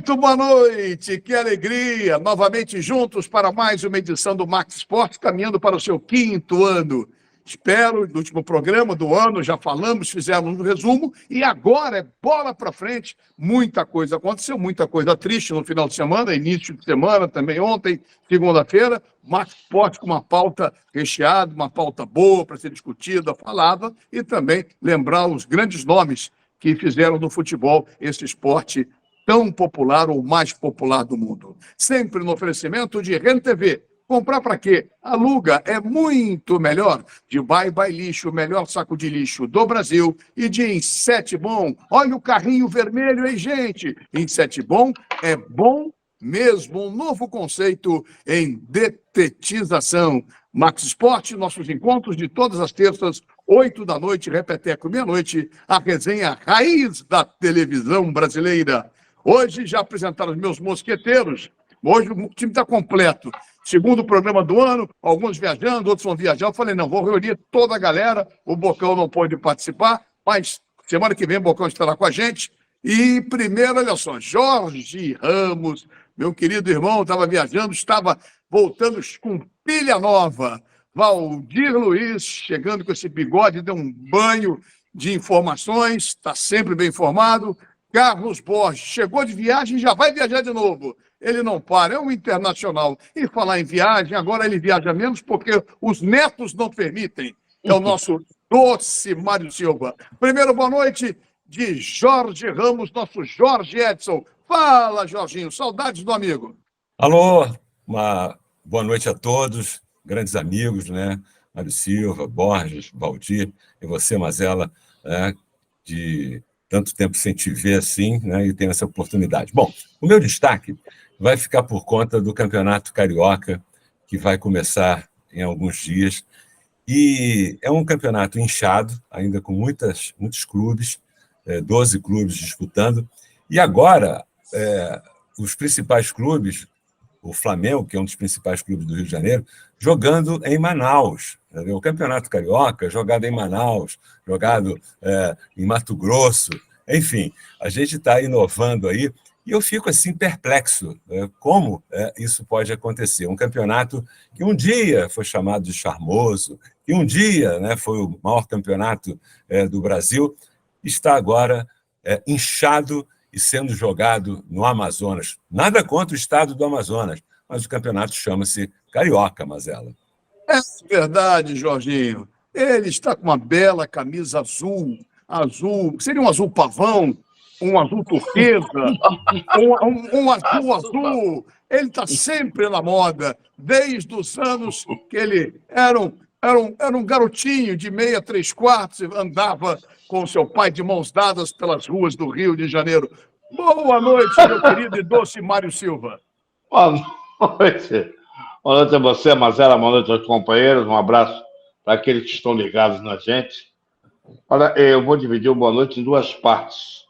Muito boa noite, que alegria! Novamente juntos para mais uma edição do Max Esportes, caminhando para o seu 5º ano. Espero, no último programa do ano, já falamos, fizemos um resumo, e agora é bola para frente. Muita coisa aconteceu, muita coisa triste no final de semana, início de semana, também ontem, segunda-feira. Max Esportes com uma pauta recheada, uma pauta boa para ser discutida, falada, e também lembrar os grandes nomes que fizeram do futebol esse esporte tão popular ou mais popular do mundo. Sempre no oferecimento de RenTV. Comprar para quê? Aluga é muito melhor. De Bye Bye Lixo, o melhor saco de lixo do Brasil. E de Insete Bom. Olha o carrinho vermelho, hein, gente? Insete Bom é bom mesmo. Um novo conceito em detetização. Max Esporte, nossos encontros de todas as terças, 8 da noite, repeteco, meia-noite, a resenha raiz da televisão brasileira. Hoje já apresentaram os meus mosqueteiros. Hoje o time está completo. Segundo programa do ano, alguns viajando, outros vão viajar. Eu falei, não, vou reunir toda a galera. O Bocão não pôde participar, mas semana que vem o Bocão estará com a gente. E primeiro, olha só, Jorge Ramos, meu querido irmão, estava viajando, estava voltando com pilha nova. Valdir Luiz, chegando com esse bigode, deu um banho de informações, está sempre bem informado. Carlos Borges, chegou de viagem e já vai viajar de novo. Ele não para, é um internacional. E falar em viagem, agora ele viaja menos porque os netos não permitem. É o nosso doce Mário Silva. Primeiro, boa noite de Jorge Ramos, nosso Jorge Edson. Fala, Jorginho, saudades do amigo. Alô, uma boa noite a todos, grandes amigos, né? Mário Silva, Borges, Valdir e você, Mazela, né? De tanto tempo sem te ver assim, né? E tenho essa oportunidade. Bom, o meu destaque vai ficar por conta do Campeonato Carioca, que vai começar em alguns dias. E é um campeonato inchado, ainda com muitos clubes, 12 clubes disputando. E agora, os principais clubes, o Flamengo, que é um dos principais clubes do Rio de Janeiro, jogando em Manaus. Entendeu? O Campeonato Carioca jogado em Manaus, jogado em Mato Grosso. Enfim, a gente está inovando aí. E eu fico assim perplexo, como isso pode acontecer. Um campeonato que um dia foi chamado de charmoso, que um dia, né, foi o maior campeonato do Brasil, está agora inchado e sendo jogado no Amazonas. Nada contra o estado do Amazonas, mas o campeonato chama-se Carioca, Mazela. É verdade, Jorginho. Ele está com uma bela camisa azul, seria um azul pavão, um azul turquesa, um azul. Ele está sempre na moda, desde os anos que ele era um garotinho de meia, 3/4, andava com seu pai de mãos dadas pelas ruas do Rio de Janeiro. Boa noite, meu querido e doce Mário Silva. Boa noite. Boa noite a você, Mazela, boa noite aos companheiros, um abraço para aqueles que estão ligados na gente. Olha, eu vou dividir o boa noite em duas partes.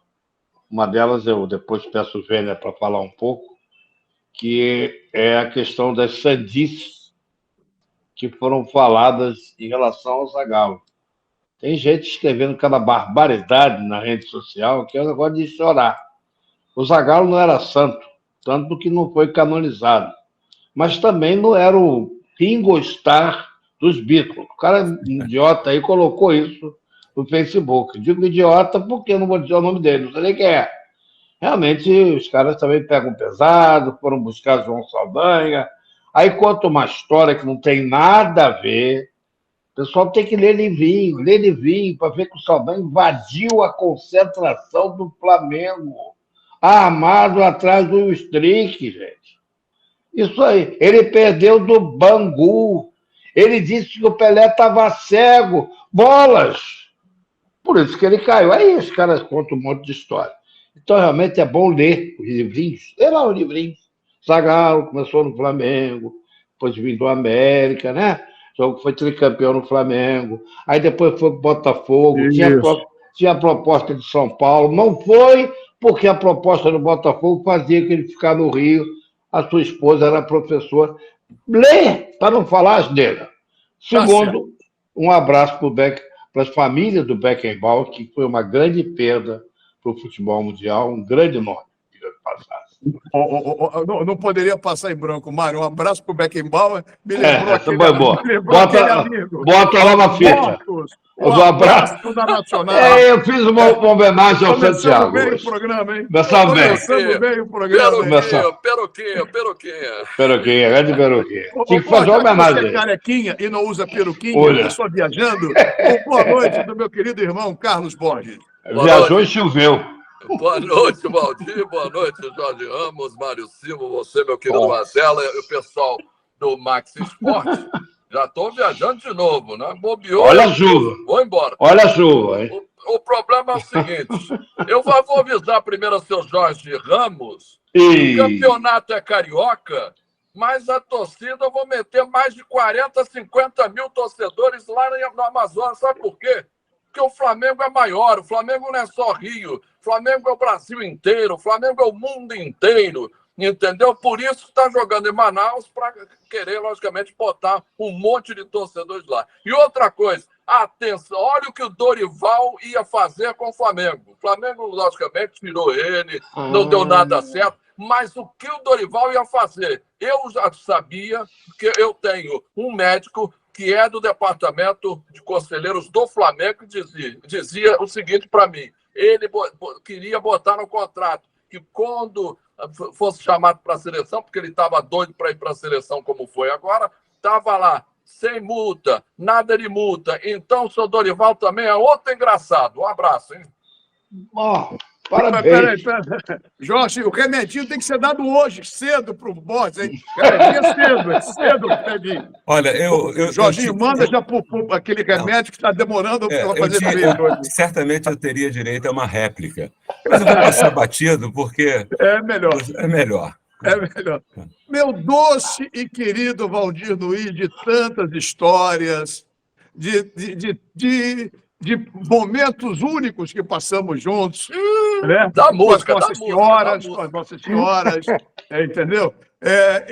Uma delas eu depois peço o Vênia para falar um pouco, que é a questão das sandices que foram faladas em relação ao Zagallo. Tem gente escrevendo cada barbaridade na rede social que é um negócio de chorar. O Zagallo não era santo, tanto que não foi canonizado. Mas também não era o Ringo Starr dos Beatles. O cara idiota aí colocou isso no Facebook. Digo idiota porque eu não vou dizer o nome dele, não sei nem quem é. Realmente, os caras também pegam pesado, foram buscar João Saldanha, aí conta uma história que não tem nada a ver. O pessoal tem que ler livrinho, para ver que o Saldanha invadiu a concentração do Flamengo, armado atrás do Strick, gente. Isso aí. Ele perdeu do Bangu. Ele disse que o Pelé estava cego. Bolas! Por isso que ele caiu. Aí os caras contam um monte de história. Então, realmente, é bom ler os livrinhos. Lê lá os livrinhos. Zagallo começou no Flamengo, depois vindo do América, né? Foi tricampeão no Flamengo. Aí depois foi para o Botafogo. Tinha a proposta de São Paulo. Não foi porque a proposta do Botafogo fazia que ele ficar no Rio. A sua esposa era professora. Lê, para não falar asneira. Segundo, um abraço para as famílias do Beckenbauer, que foi uma grande perda para o futebol mundial, um grande nome, diga de passagem. Não poderia passar em branco, Mário. Um abraço para o Beckenbauer. Me lembrou Essa foi boa. me lembrou aquele amigo. Bota lá na ficha. Mortos, Um o abraço da Nacional. Eu fiz uma homenagem ao Santiago. Bem hoje. o programa, hein? Começamos bem. Começando bem o programa. Peruquinha, grande peruquinha. Tinha que Pô, fazer uma já que você homenagem. é carequinha e não usa peruquinha, Olha. pessoa viajando, boa noite do meu querido irmão Carlos Borges. Viajou e choveu. Boa noite, Valdir. Boa noite, Jorge Ramos, Mário Silva, você, meu querido Marcelo, e o pessoal do Max Esporte. Já estou viajando de novo, né? Bobeou. Olha a chuva. Vou embora. Olha a chuva, hein? O problema é o seguinte: eu vou avisar primeiro ao seu Jorge Ramos. E... O campeonato é carioca, mas a torcida eu vou meter mais de 40, 50 mil torcedores lá no Amazonas. Sabe por quê? Porque o Flamengo é maior, o Flamengo não é só Rio, o Flamengo é o Brasil inteiro, o Flamengo é o mundo inteiro, entendeu? Por isso está jogando em Manaus para querer, logicamente, botar um monte de torcedores lá. E outra coisa, atenção, olha o que o Dorival ia fazer com o Flamengo. O Flamengo, logicamente, tirou ele, não deu nada certo, mas o que o Dorival ia fazer? Eu já sabia que eu tenho um médico que é do departamento de conselheiros do Flamengo, dizia o seguinte para mim: ele queria botar no contrato que quando fosse chamado para a seleção, porque ele estava doido para ir para a seleção como foi agora, estava lá, sem multa, nada de multa. Então, o seu Dorival também é outro engraçado. Um abraço, hein? Parabéns. Peraí. Jorge, o remedinho tem que ser dado hoje, cedo, para o Borges, hein? Remedinho é cedo, remedinho. Olha, Jorginho, manda já por aquele remédio que está demorando para fazer efeito hoje. Certamente eu teria direito a uma réplica. Mas eu vou passar batido, porque... É melhor. É melhor. É melhor. Meu doce e querido Valdir Luiz, de tantas histórias, de momentos únicos que passamos juntos, né? Da com música, as nossas senhoras, entendeu?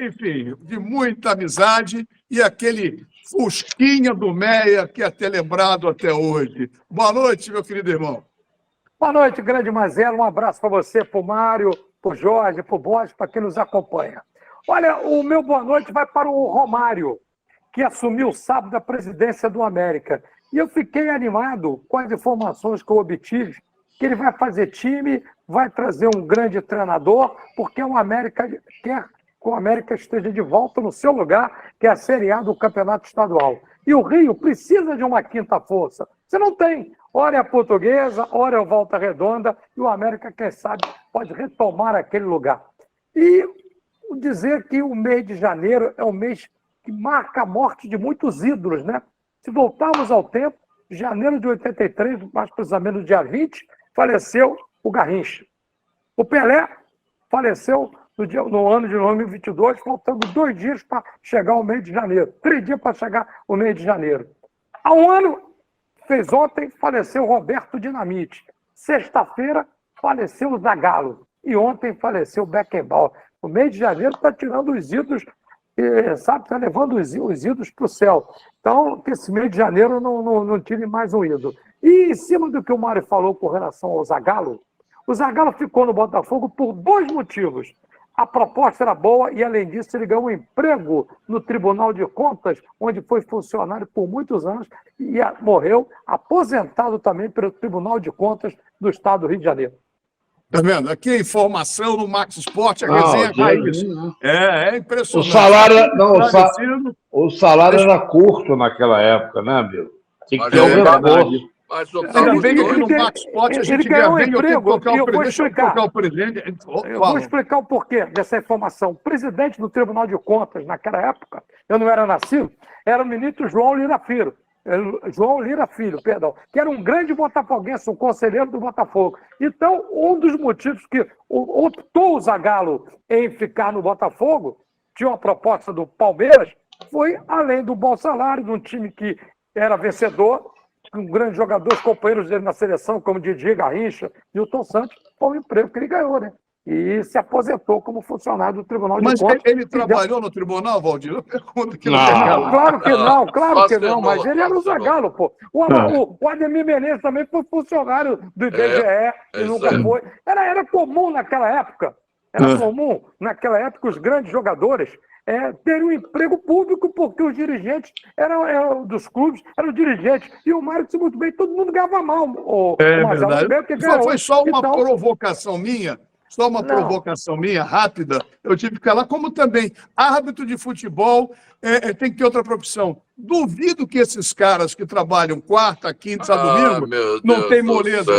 Enfim, de muita amizade e aquele fusquinha do Meia que é até lembrado até hoje. Boa noite, meu querido irmão. Boa noite, grande Mazela. Um abraço para você, para o Mário, para o Jorge, para o Borges, para quem nos acompanha. Olha, o meu boa noite vai para o Romário, que assumiu sábado a presidência do América. E eu fiquei animado com as informações que eu obtive, que ele vai fazer time, vai trazer um grande treinador, porque o América quer que o América esteja de volta no seu lugar, que é a Série A do Campeonato Estadual. E o Rio precisa de uma quinta força. Você não tem. Ora é a Portuguesa, ora é o Volta Redonda, e o América, quem sabe, pode retomar aquele lugar. E dizer que o mês de janeiro é um mês que marca a morte de muitos ídolos, né? Se voltarmos ao tempo, em janeiro de 83, mais precisamente no dia 20, faleceu o Garrincha. O Pelé faleceu no ano de 2022, faltando 2 dias para chegar o mês de janeiro. 3 dias para chegar o mês de janeiro. Há um ano, fez ontem, faleceu Roberto Dinamite. Sexta-feira, faleceu o Zagallo. E ontem faleceu o Beckenbauer. O mês de janeiro está tirando os ídolos, sabe, está levando os ídolos para o céu. Então, que esse mês de janeiro não tire mais um ídolo. E em cima do que o Mário falou com relação ao Zagallo, o Zagallo ficou no Botafogo por 2 motivos. A proposta era boa e, além disso, ele ganhou um emprego no Tribunal de Contas, onde foi funcionário por muitos anos e morreu aposentado também pelo Tribunal de Contas do Estado do Rio de Janeiro. Tá vendo? Aqui a informação no Max Esporte, a resenha raiz. É impressionante. O salário era curto naquela época, né, amigo? Tinha que ter um reforço. Ainda bem que no Max Esporte a gente ganhou um eu tenho que emprego. colocar Eu o vou presidente. Deixa eu colocar o presidente. Eu vou explicar o porquê dessa informação. O presidente do Tribunal de Contas, naquela época, eu não era nascido, era o ministro João Lira Filho. João Lira Filho, perdão, que era um grande botafoguense, um conselheiro do Botafogo. Então, um dos motivos que optou o Zagallo em ficar no Botafogo, tinha uma proposta do Palmeiras, foi, além do bom salário, de um time que era vencedor, com grandes jogadores, companheiros dele na seleção, como Didier Garrincha, Nilton Santos, foi o emprego que ele ganhou, né? E se aposentou como funcionário do Tribunal de Contas. Mas ele trabalhou no tribunal, Valdir? Eu pergunto que não, claro que não, mas ele era o Zagallo, pô. O Ademir Menezes também foi funcionário do IBGE e nunca foi. Era comum naquela época Era comum, naquela época, os grandes jogadores terem um emprego público, porque os dirigentes eram dos clubes, eram os dirigentes. E o Mário disse muito bem, todo mundo ganhava mal. Verdade. Foi só uma então, provocação minha. Só uma provocação minha, rápida, eu tive que falar, como também árbitro de futebol tem que ter outra profissão. Duvido que esses caras que trabalham quarta, quinta, sábado, domingo, não tem moleza.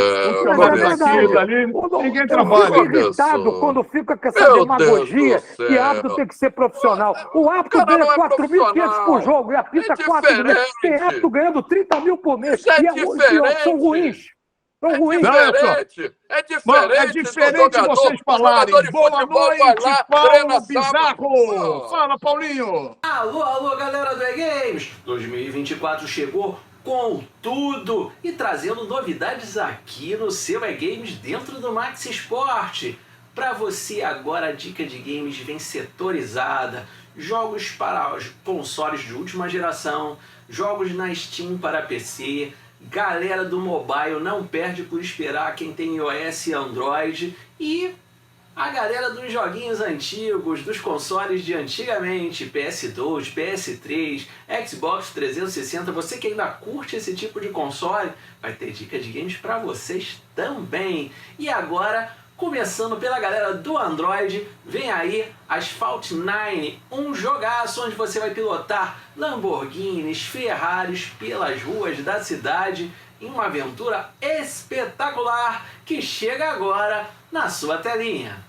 Ninguém trabalha. Eu fico irritado quando fica com essa demagogia que árbitro tem que ser profissional. O árbitro ganha 4.500 por jogo e apita 4 meses. Tem árbitro ganhando 30 mil por mês. E são ruins. É diferente. É diferente vocês falarem. Boa noite, Paulo Bizarro. Fala, Paulinho. Alô, galera do E-Games. 2024 chegou com tudo e trazendo novidades aqui no seu E-Games dentro do Max Sport. Para você agora a dica de games vem setorizada. Jogos para os consoles de última geração, jogos na Steam para PC. Galera do mobile não perde por esperar quem tem iOS e Android. E a galera dos joguinhos antigos, dos consoles de antigamente, PS2, PS3, Xbox 360, você que ainda curte esse tipo de console, vai ter dica de games para vocês também. E agora, começando pela galera do Android, vem aí Asphalt 9, um jogaço onde você vai pilotar Lamborghinis, Ferraris pelas ruas da cidade em uma aventura espetacular que chega agora na sua telinha.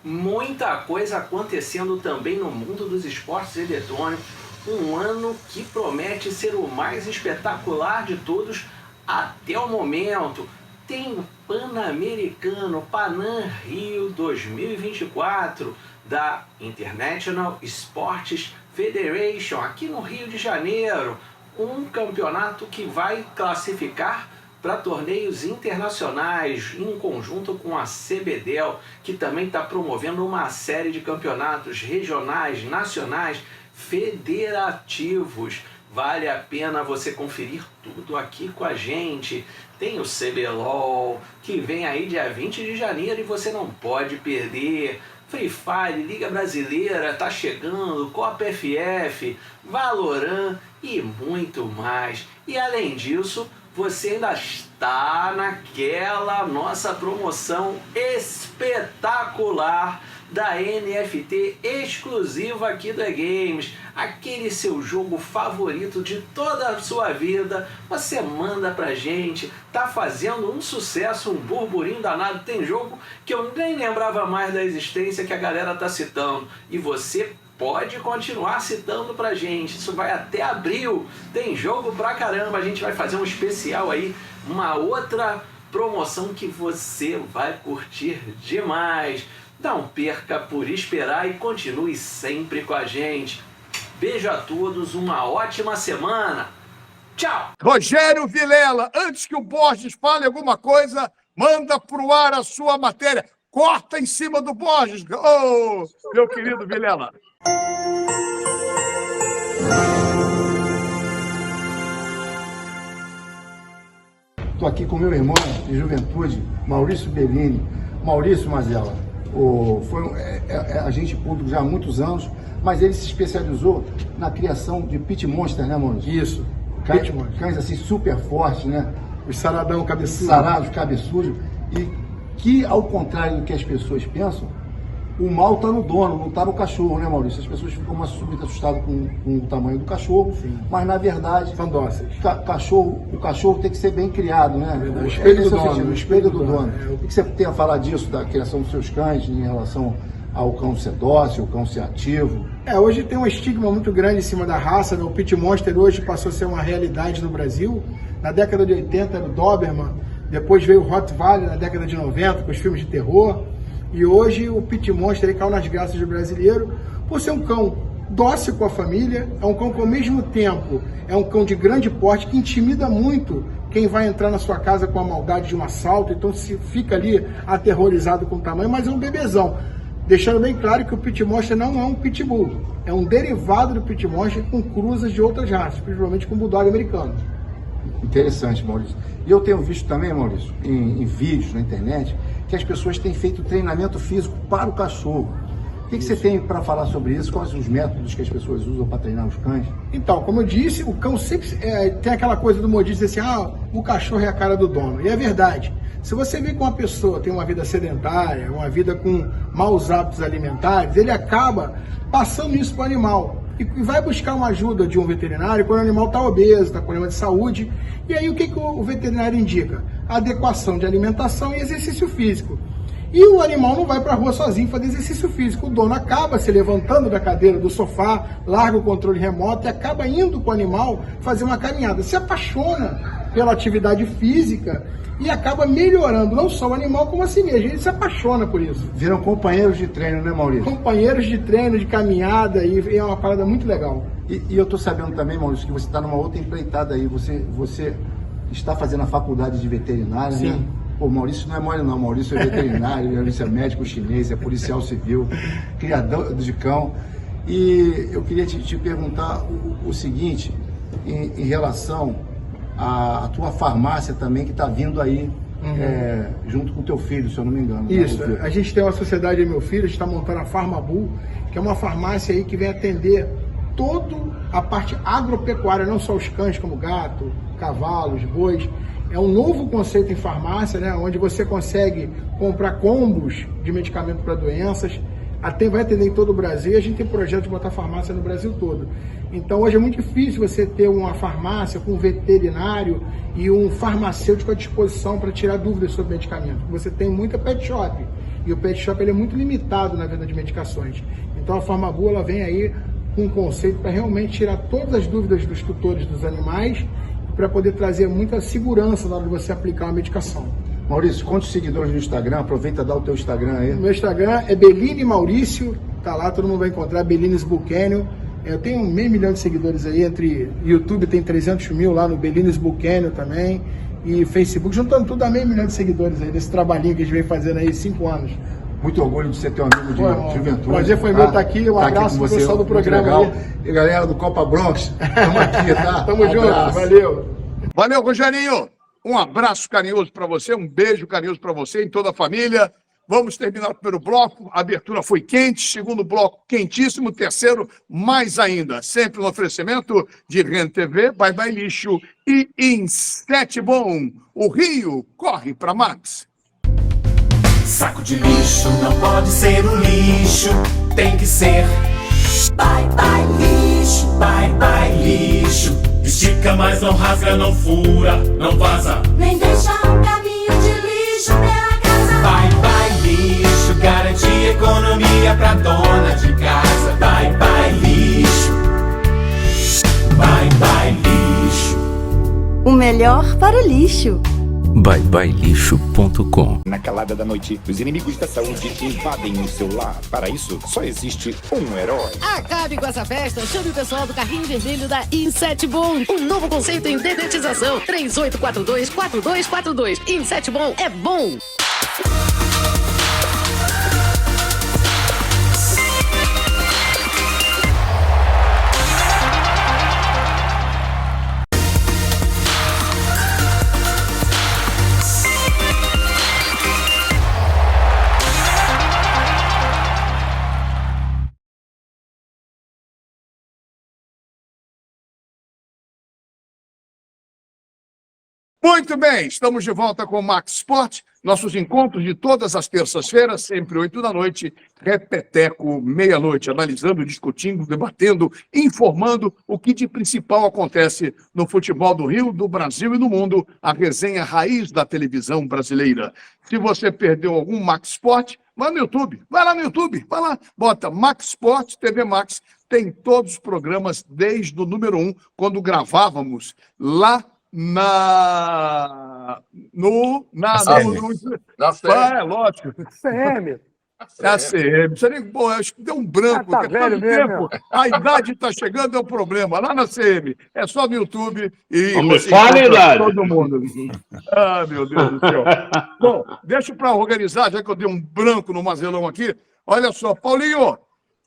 Muita coisa acontecendo também no mundo dos esportes eletrônicos. Um ano que promete ser o mais espetacular de todos até o momento. Tem o Pan-Americano, Panam Rio 2024, da International Sports Federation, aqui no Rio de Janeiro. Um campeonato que vai classificar para torneios internacionais, em conjunto com a CBDEL, que também está promovendo uma série de campeonatos regionais, nacionais, federativos. Vale a pena você conferir tudo aqui com a gente. Tem o CBLOL, que vem aí dia 20 de janeiro e você não pode perder. Free Fire, Liga Brasileira, tá chegando, Copa FF, Valorant e muito mais. E além disso, você ainda está naquela nossa promoção espetacular da NFT exclusiva aqui do E-Games. Aquele seu jogo favorito de toda a sua vida, você manda pra gente, tá fazendo um sucesso, um burburinho danado. Tem jogo que eu nem lembrava mais da existência que a galera tá citando. E você pode continuar citando pra gente, isso vai até abril, tem jogo pra caramba, a gente vai fazer um especial aí, uma outra promoção que você vai curtir demais. Não perca por esperar e continue sempre com a gente. Beijo a todos, uma ótima semana. Tchau! Rogério Vilela, antes que o Borges fale alguma coisa, manda pro ar a sua matéria. Corta em cima do Borges. Ô, meu querido Vilela. Estou aqui com meu irmão de juventude, Maurício Bellini. Maurício Mazella, foi agente público já há muitos anos, mas ele se especializou na criação de pit monster, né, Maurício? Isso, cães assim super fortes, né? Os saradão cabeçudo. Sarados, cabeçudos, e que, ao contrário do que as pessoas pensam, o mal está no dono, não está no cachorro, né, Maurício? As pessoas ficam muito assustadas com o tamanho do cachorro, sim, mas na verdade são dóceis. O cachorro tem que ser bem criado, né? O espelho do dono. O espelho do dono. O que você tem a falar disso, da criação dos seus cães, em relação ao cão ser dócil, o cão ser ativo? Hoje tem um estigma muito grande em cima da raça, né? O Pit Monster hoje passou a ser uma realidade no Brasil. Na década de 80 era o Doberman, depois veio o Rottweiler na década de 90 com os filmes de terror. E hoje o Pit Monster caiu nas graças do brasileiro por ser um cão dócil com a família, é um cão que ao mesmo tempo é um cão de grande porte que intimida muito quem vai entrar na sua casa com a maldade de um assalto, então se fica ali aterrorizado com o tamanho, mas é um bebezão. Deixando bem claro que o Pit Monster não é um pitbull, é um derivado do Pit Monster com cruzas de outras raças, principalmente com bulldog americano. Interessante, Maurício. E eu tenho visto também, Maurício, em vídeos na internet, que as pessoas têm feito treinamento físico para o cachorro. O que você tem para falar sobre isso? Quais os métodos que as pessoas usam para treinar os cães? Então, como eu disse, o cão sempre tem aquela coisa do modismo assim, o cachorro é a cara do dono. E é verdade. Se você vê que uma pessoa tem uma vida sedentária, uma vida com maus hábitos alimentares, ele acaba passando isso para o animal. E vai buscar uma ajuda de um veterinário quando o animal está obeso, está com problema de saúde. E aí o que o veterinário indica? Adequação de alimentação e exercício físico. E o animal não vai para a rua sozinho fazer exercício físico. O dono acaba se levantando da cadeira, do sofá, larga o controle remoto e acaba indo com o animal fazer uma caminhada. Se apaixona pela atividade física e acaba melhorando não só o animal, como a si mesmo. Ele se apaixona por isso. Viram companheiros de treino, né, Maurício? Companheiros de treino, de caminhada, e é uma parada muito legal. E eu estou sabendo também, Maurício, que você está numa outra empreitada aí. Você está fazendo a faculdade de veterinária, Sim. né? Pô, Maurício não é mole não, Maurício é veterinário, Maurício é médico chinês, é policial civil, criador de cão. E eu queria te perguntar o seguinte, em relação à tua farmácia também, que está vindo aí junto com o teu filho, se eu não me engano. Isso, né? a gente tem uma sociedade aí, meu filho, a gente está montando a Farmabull, que é uma farmácia aí que vem atender toda a parte agropecuária, não só os cães, como gato, cavalos, bois. É um novo conceito em farmácia, né, onde você consegue comprar combos de medicamento para doenças, vai atender em todo o Brasil, e a gente tem projeto de botar farmácia no Brasil todo. Então hoje é muito difícil você ter uma farmácia com um veterinário e um farmacêutico à disposição para tirar dúvidas sobre medicamento. Você tem muita pet shop, e o pet shop ele é muito limitado na venda de medicações. Então a Farmabull ela vem aí com um conceito para realmente tirar todas as dúvidas dos tutores dos animais, para poder trazer muita segurança na hora de você aplicar uma medicação. Maurício, quantos seguidores no Instagram? Aproveita e dá o teu Instagram aí. O meu Instagram é Bellini Maurício, tá lá, todo mundo vai encontrar, Bellini's Bull-Kennel. Eu tenho 500 mil de seguidores aí, entre YouTube tem 300 mil lá no Bellini's Bull-Kennel também, e Facebook, juntando tudo a 500 mil de seguidores aí, desse trabalhinho que a gente vem fazendo aí 5 anos. Muito orgulho de ser teu amigo de juventude. O prazer foi meu estar aqui. Um abraço pro pessoal do programa aí. E galera do Copa Bronx, estamos aqui, tá? Tamo junto, valeu. Valeu, Rogerinho. Um abraço carinhoso para você, um beijo carinhoso para você e toda a família. Vamos terminar o primeiro bloco. A abertura foi quente, segundo bloco quentíssimo, terceiro mais ainda. Sempre no oferecimento de Rede TV, Bye Bye Lixo e Insete Bom. O Rio corre para Max. Saco de lixo não pode ser um lixo, tem que ser Bye Bye Lixo, Bye Bye Lixo. Estica, mas não rasga, não fura, não vaza, nem deixa um caminho de lixo pela casa. Bye Bye Lixo, garante economia pra dona de casa. Bye Bye Lixo, Bye Bye Lixo. O melhor para o lixo. ByeByeLixo.com. Na calada da noite, os inimigos da saúde invadem o seu lar. Para isso, só existe um herói. Acabe com essa festa, chame o pessoal do carrinho vermelho da Insete Bom. Um novo conceito em dedetização. 3842-4242. Insete Bom é bom. Muito bem, estamos de volta com o Max Sport, nossos encontros de todas as terças-feiras, sempre 8 da noite, repeteco, meia-noite, analisando, discutindo, debatendo, informando o que de principal acontece no futebol do Rio, do Brasil e do mundo, a resenha raiz da televisão brasileira. Se você perdeu algum Max Sport, vai no YouTube, vai lá no YouTube, vai lá, bota Max Sport, TV Max, tem todos os programas desde o número 1, quando gravávamos lá na CM. lógico. CM. É a CM. Você nem, pô, acho que deu um branco. Tá porque velho todo mesmo. tempo, a idade está chegando, é o problema. Lá na CM, é só no YouTube e Não me você fale a encontra idade. todo mundo. Ah, meu Deus do céu. Bom, deixa para organizar, já que eu dei um branco no Mazelão aqui. Olha só, Paulinho,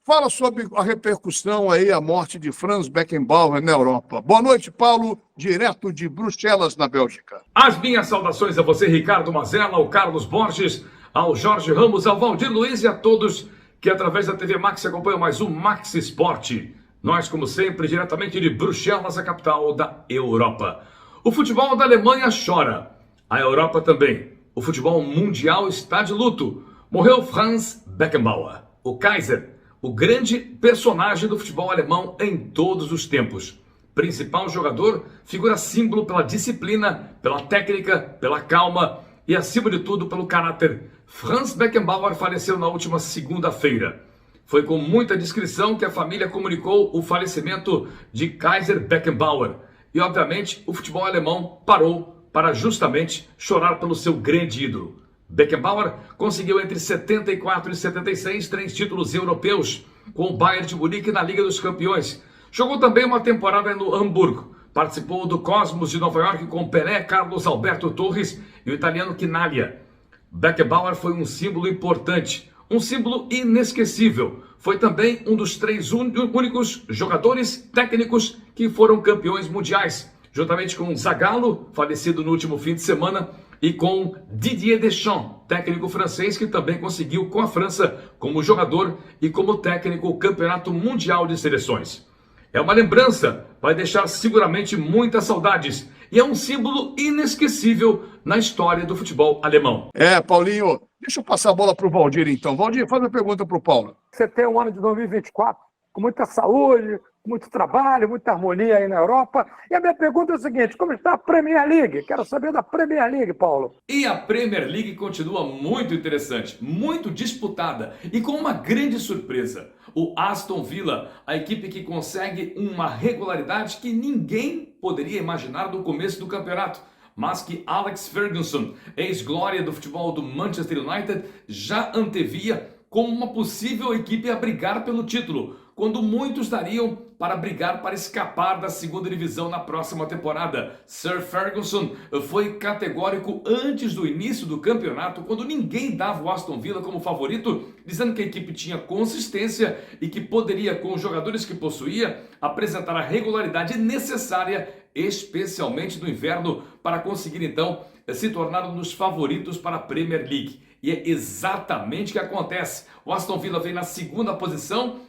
fala sobre a repercussão aí, a morte de Franz Beckenbauer na Europa. Boa noite, Paulo, direto de Bruxelas, na Bélgica. As minhas saudações a você, Ricardo Mazella, ao Carlos Borges, ao Jorge Ramos, ao Valdir Luiz e a todos que através da TV Max acompanham mais um Max Esporte. Nós, como sempre, diretamente de Bruxelas, a capital da Europa. O futebol da Alemanha chora. A Europa também. O futebol mundial está de luto. Morreu Franz Beckenbauer, o Kaiser, o grande personagem do futebol alemão em todos os tempos. Principal jogador, figura símbolo pela disciplina, pela técnica, pela calma e, acima de tudo, pelo caráter. Franz Beckenbauer faleceu na última segunda-feira. Foi com muita discrição que a família comunicou o falecimento de Kaiser Beckenbauer. E, obviamente, o futebol alemão parou para justamente chorar pelo seu grande ídolo. Beckenbauer conseguiu entre 74 e 76 3 títulos europeus com o Bayern de Munique na Liga dos Campeões. Jogou também uma temporada no Hamburgo. Participou do Cosmos de Nova York com Pelé, Carlos Alberto Torres e o italiano Chinaglia. Beckenbauer foi um símbolo importante, um símbolo inesquecível. Foi também um dos 3 únicos jogadores técnicos que foram campeões mundiais, juntamente com Zagallo, falecido no último fim de semana, e com Didier Deschamps, técnico francês que também conseguiu com a França, como jogador e como técnico, o Campeonato Mundial de Seleções. É uma lembrança, vai deixar seguramente muitas saudades e é um símbolo inesquecível na história do futebol alemão. Paulinho, deixa eu passar a bola para o Valdir, então. Valdir, faz uma pergunta para o Paulo. Você tem um ano de 2024 com muita saúde, muito trabalho, muita harmonia aí na Europa. E a minha pergunta é o seguinte, como está a Premier League? Quero saber da Premier League, Paulo. E a Premier League continua muito interessante, muito disputada e com uma grande surpresa. O Aston Villa, a equipe que consegue uma regularidade que ninguém poderia imaginar no começo do campeonato, mas que Alex Ferguson, ex-glória do futebol do Manchester United, já antevia como uma possível equipe a brigar pelo título, quando muitos dariam para brigar para escapar da segunda divisão na próxima temporada. Sir Ferguson foi categórico antes do início do campeonato, quando ninguém dava o Aston Villa como favorito, dizendo que a equipe tinha consistência e que poderia, com os jogadores que possuía, apresentar a regularidade necessária, especialmente no inverno, para conseguir então se tornar um dos favoritos para a Premier League. E é exatamente o que acontece. O Aston Villa vem na segunda posição,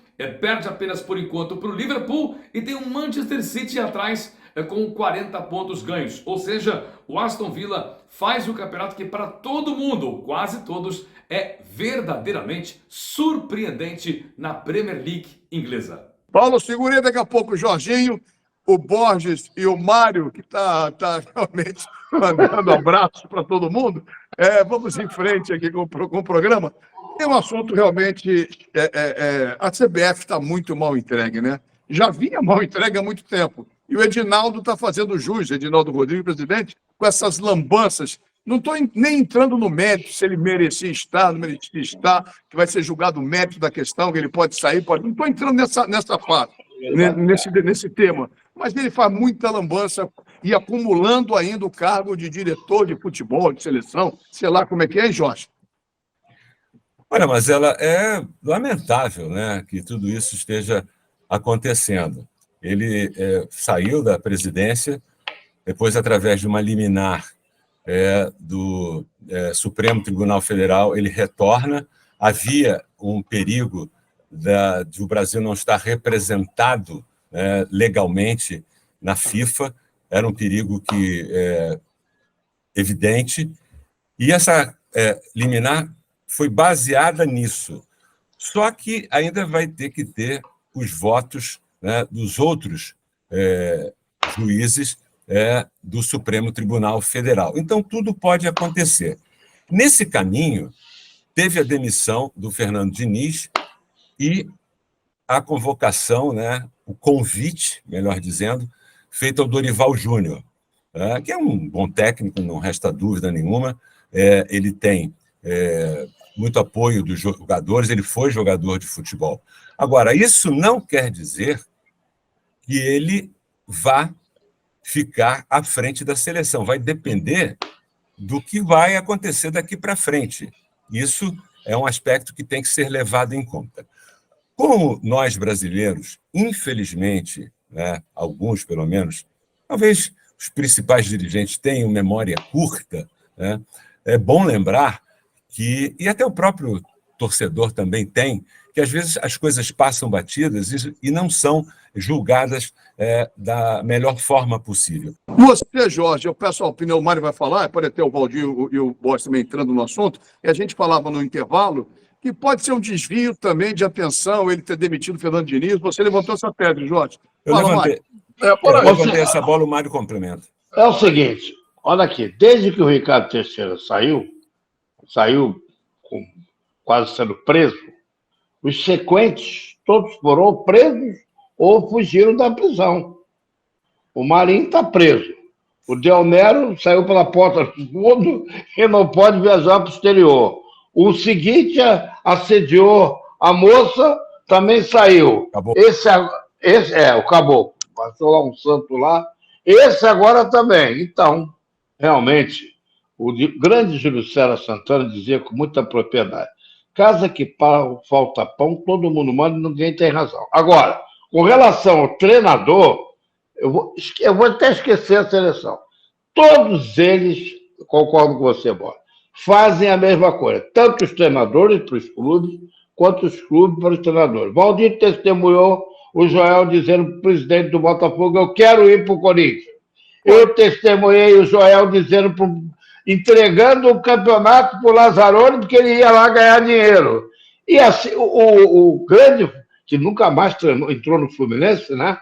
perde apenas por enquanto para o Liverpool e tem um Manchester City atrás com 40 pontos ganhos. Ou seja, o Aston Villa faz o campeonato que para todo mundo, quase todos, é verdadeiramente surpreendente na Premier League inglesa. Paulo, segurei daqui a pouco o Jorginho, o Borges e o Mário, que está realmente mandando abraços para todo mundo. Vamos em frente aqui com o programa. Tem um assunto realmente... a CBF está muito mal entregue, né? Já vinha mal entregue há muito tempo. E o Edinaldo está fazendo jus, Edinaldo Rodrigues, presidente, com essas lambanças. Não estou nem entrando no mérito, se ele merecia estar, não merecia estar, que vai ser julgado o mérito da questão, que ele pode sair, pode... Não estou entrando nessa fase, nesse tema. Mas ele faz muita lambança e acumulando ainda o cargo de diretor de futebol, de seleção, sei lá como é que é, Jorge? Olha, mas ela é lamentável, né, que tudo isso esteja acontecendo. Ele saiu da presidência, depois, através de uma liminar do Supremo Tribunal Federal, ele retorna. Havia um perigo de o Brasil não estar representado legalmente na FIFA, era um perigo evidente, e essa liminar foi baseada nisso. Só que ainda vai ter que ter os votos, né, dos outros juízes do Supremo Tribunal Federal. Então, tudo pode acontecer. Nesse caminho, teve a demissão do Fernando Diniz e a convocação, né, o convite, melhor dizendo, feito ao Dorival Júnior, que é um bom técnico, não resta dúvida nenhuma. Ele tem muito apoio dos jogadores, ele foi jogador de futebol. Agora, isso não quer dizer que ele vá ficar à frente da seleção. Vai depender do que vai acontecer daqui para frente. Isso é um aspecto que tem que ser levado em conta. Como nós brasileiros, infelizmente, né, alguns pelo menos, talvez os principais dirigentes tenham memória curta, né, é bom lembrar que, e até o próprio torcedor também tem, que às vezes as coisas passam batidas e não são julgadas da melhor forma possível. Você, Jorge, eu peço a opinião, o Mário vai falar, pode ter o Valdir e o Borges também entrando no assunto, e a gente falava no intervalo que pode ser um desvio também de atenção ele ter demitido o Fernando Diniz. Você levantou essa pedra, Jorge. Eu Fala, levantei, Mário. levantei essa bola, o Mário complementa. É o seguinte, olha aqui, desde que o Ricardo Teixeira saiu quase sendo preso, os sequentes todos foram presos ou fugiram da prisão. O Marinho está preso. O Del Nero saiu pela porta do fundo e não pode viajar para o exterior. O seguinte assediou a moça, também saiu. Acabou. O Caboclo. Passou lá um santo lá. Esse agora também. Então, realmente, o grande Júlio César Santana dizia com muita propriedade: casa que falta pão, todo mundo manda e ninguém tem razão. Agora, com relação ao treinador, eu vou até esquecer a seleção. Todos eles, concordo com você, Bola, fazem a mesma coisa. Tanto os treinadores para os clubes, quanto os clubes para os treinadores. Valdir testemunhou o Joel dizendo para o presidente do Botafogo: eu quero ir para o Corinthians. Eu testemunhei o Joel dizendo, entregando o campeonato para o Lazzaroni, porque ele ia lá ganhar dinheiro. E assim, o grande, que nunca mais entrou no Fluminense, né?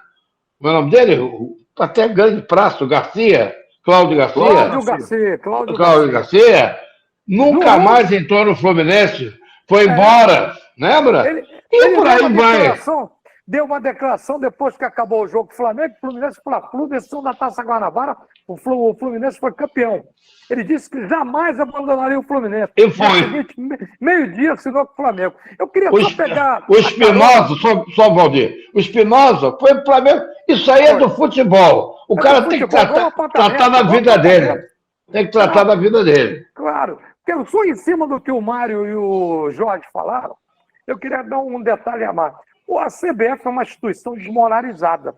Como é o nome dele? Até grande praça, Cláudio Garcia. Cláudio Garcia. Nunca mais entrou no Fluminense, foi embora, lembra? E por aí vai. Deu uma declaração depois que acabou o jogo do Flamengo, Fluminense Fla-Flu, decisão da Taça Guanabara, o Fluminense foi campeão. Ele disse que jamais abandonaria o Fluminense. E foi. Meio-dia assinou com o Flamengo. Eu queria só pegar... O Espinosa, só Valdir, o Espinosa foi para o Flamengo. Isso aí é do futebol. O cara tem que tratar da vida dele. Tem que tratar da vida dele. Claro. Porque só em cima do que o Mário e o Jorge falaram, eu queria dar um detalhe a mais. A CBF é uma instituição desmoralizada.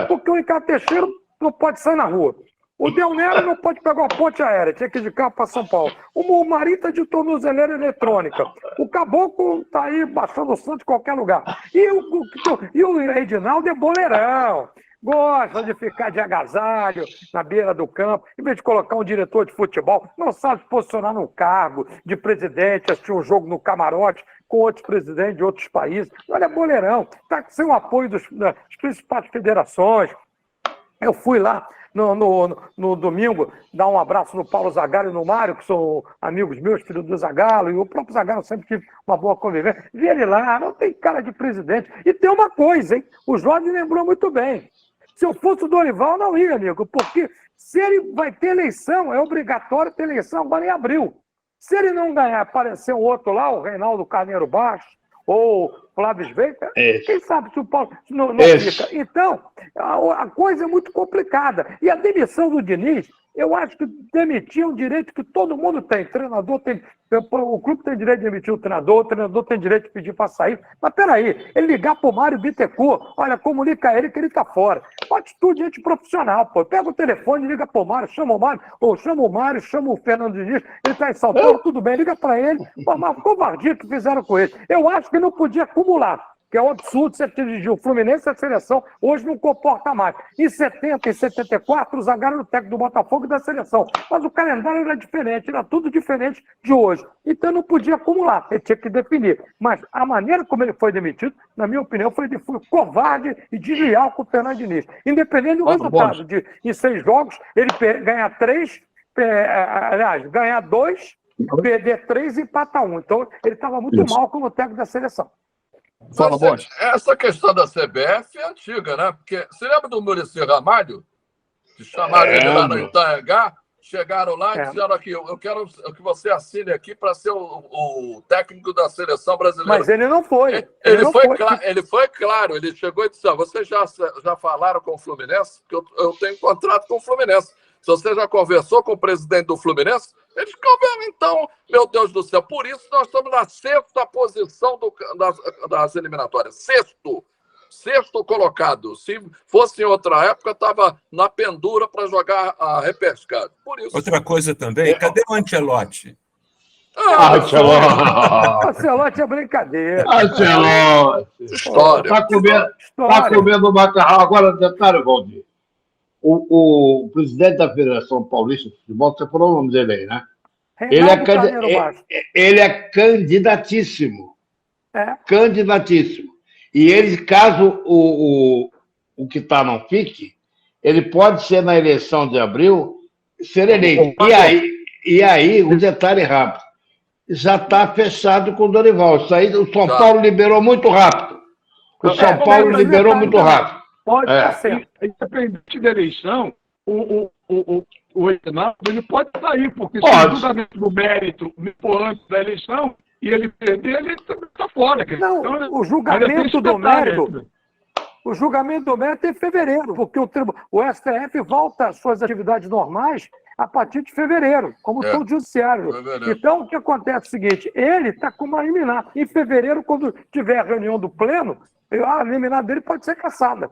Porque o Ricardo Teixeira não pode sair na rua. O Del Nero não pode pegar uma ponte aérea, tinha que ir de carro para São Paulo. O Marinho está de tornozeleira eletrônica. O Caboclo está aí baixando o santo em qualquer lugar. E o Edinaldo é boleirão. Gosta de ficar de agasalho na beira do campo, em vez de colocar um diretor de futebol, não sabe se posicionar no cargo de presidente, assistir um jogo no camarote com outros presidentes de outros países. Olha, boleirão, está sem o apoio das principais federações. Eu fui lá no domingo dar um abraço no Paulo Zagallo e no Mário, que são amigos meus, filhos do Zagallo, e o próprio Zagallo sempre tive uma boa convivência. Vi ele lá, não tem cara de presidente. E tem uma coisa, hein? O Jorge lembrou muito bem. Se eu fosse o Dorival, não ia, amigo, porque se ele vai ter eleição, é obrigatório ter eleição agora em abril. Se ele não ganhar, aparecer um outro lá, o Reinaldo Carneiro Baixo, ou Flávio Sveita, quem sabe se o Paulo não fica. Então, a coisa é muito complicada. E a demissão do Diniz, eu acho que demitir é um direito que todo mundo tem. Treinador tem, o clube tem direito de demitir o treinador tem direito de pedir para sair. Mas peraí, ele ligar para o Mário Bittencourt, olha, comunica ele que ele está fora. Uma atitude antiprofissional, pô. Pega o telefone, liga para o Mário, chama o Mário, ou chama o Mário, chama o Fernando Diniz, ele está em São Paulo, tudo bem, liga para ele. Pô, mas covardia que fizeram com ele. Eu acho que não podia acumular. Que é um absurdo você dirigir o Fluminense e a seleção, hoje não comporta mais. Em 70 e 74, o Zagallo era o técnico do Botafogo e da seleção. Mas o calendário era diferente, era tudo diferente de hoje. Então não podia acumular, ele tinha que definir. Mas a maneira como ele foi demitido, na minha opinião, foi covarde e desleal com o Fernando Diniz. Independente do resultado, em 6 jogos, ele ganhar 3, ganhar 2, perder 3 e empatar 1. Então ele estava muito mal como técnico da seleção. Fala, Borges. Essa questão da CBF é antiga, né? Porque você lembra do Muricy Ramalho? Que chamaram ele lá no Itaiangá, chegaram lá e disseram aqui, eu quero que você assine aqui para ser o técnico da seleção brasileira. Mas ele não foi. Ele foi claro, ele chegou e disse, vocês já falaram com o Fluminense? Porque eu tenho contrato com o Fluminense. Se você já conversou com o presidente do Fluminense, eles conversam. Então, meu Deus do céu, por isso nós estamos na 6ª posição das eliminatórias. Sexto colocado. Se fosse em outra época, estava na pendura para jogar a repescada. Por isso. Outra coisa também, cadê o Ancelotti? Ancelotti é brincadeira. Ancelotti. História. Tá comendo macarrão. Agora, detalhe, Valdir. O presidente da Federação Paulista de Futebol, você falou o nome dele aí, né? Ele é candidatíssimo. Candidatíssimo. E ele, caso o que está não fique, ele pode ser na eleição de abril, ser eleito. E aí, um detalhe rápido. Já está fechado com o Dorival. Isso aí o São Paulo liberou muito rápido. O São Paulo liberou muito rápido. Pode estar certo. Independente da eleição, o Reinaldo ele pode sair, porque se o julgamento do mérito for antes da eleição e ele perder, ele está fora. Não, então, o julgamento do mérito. O julgamento do mérito é em fevereiro, porque o STF volta às suas atividades normais a partir de fevereiro, como todo judiciário. Então, o que acontece é o seguinte, ele está com uma liminar. Em fevereiro, quando tiver a reunião do pleno, a liminar dele pode ser cassada.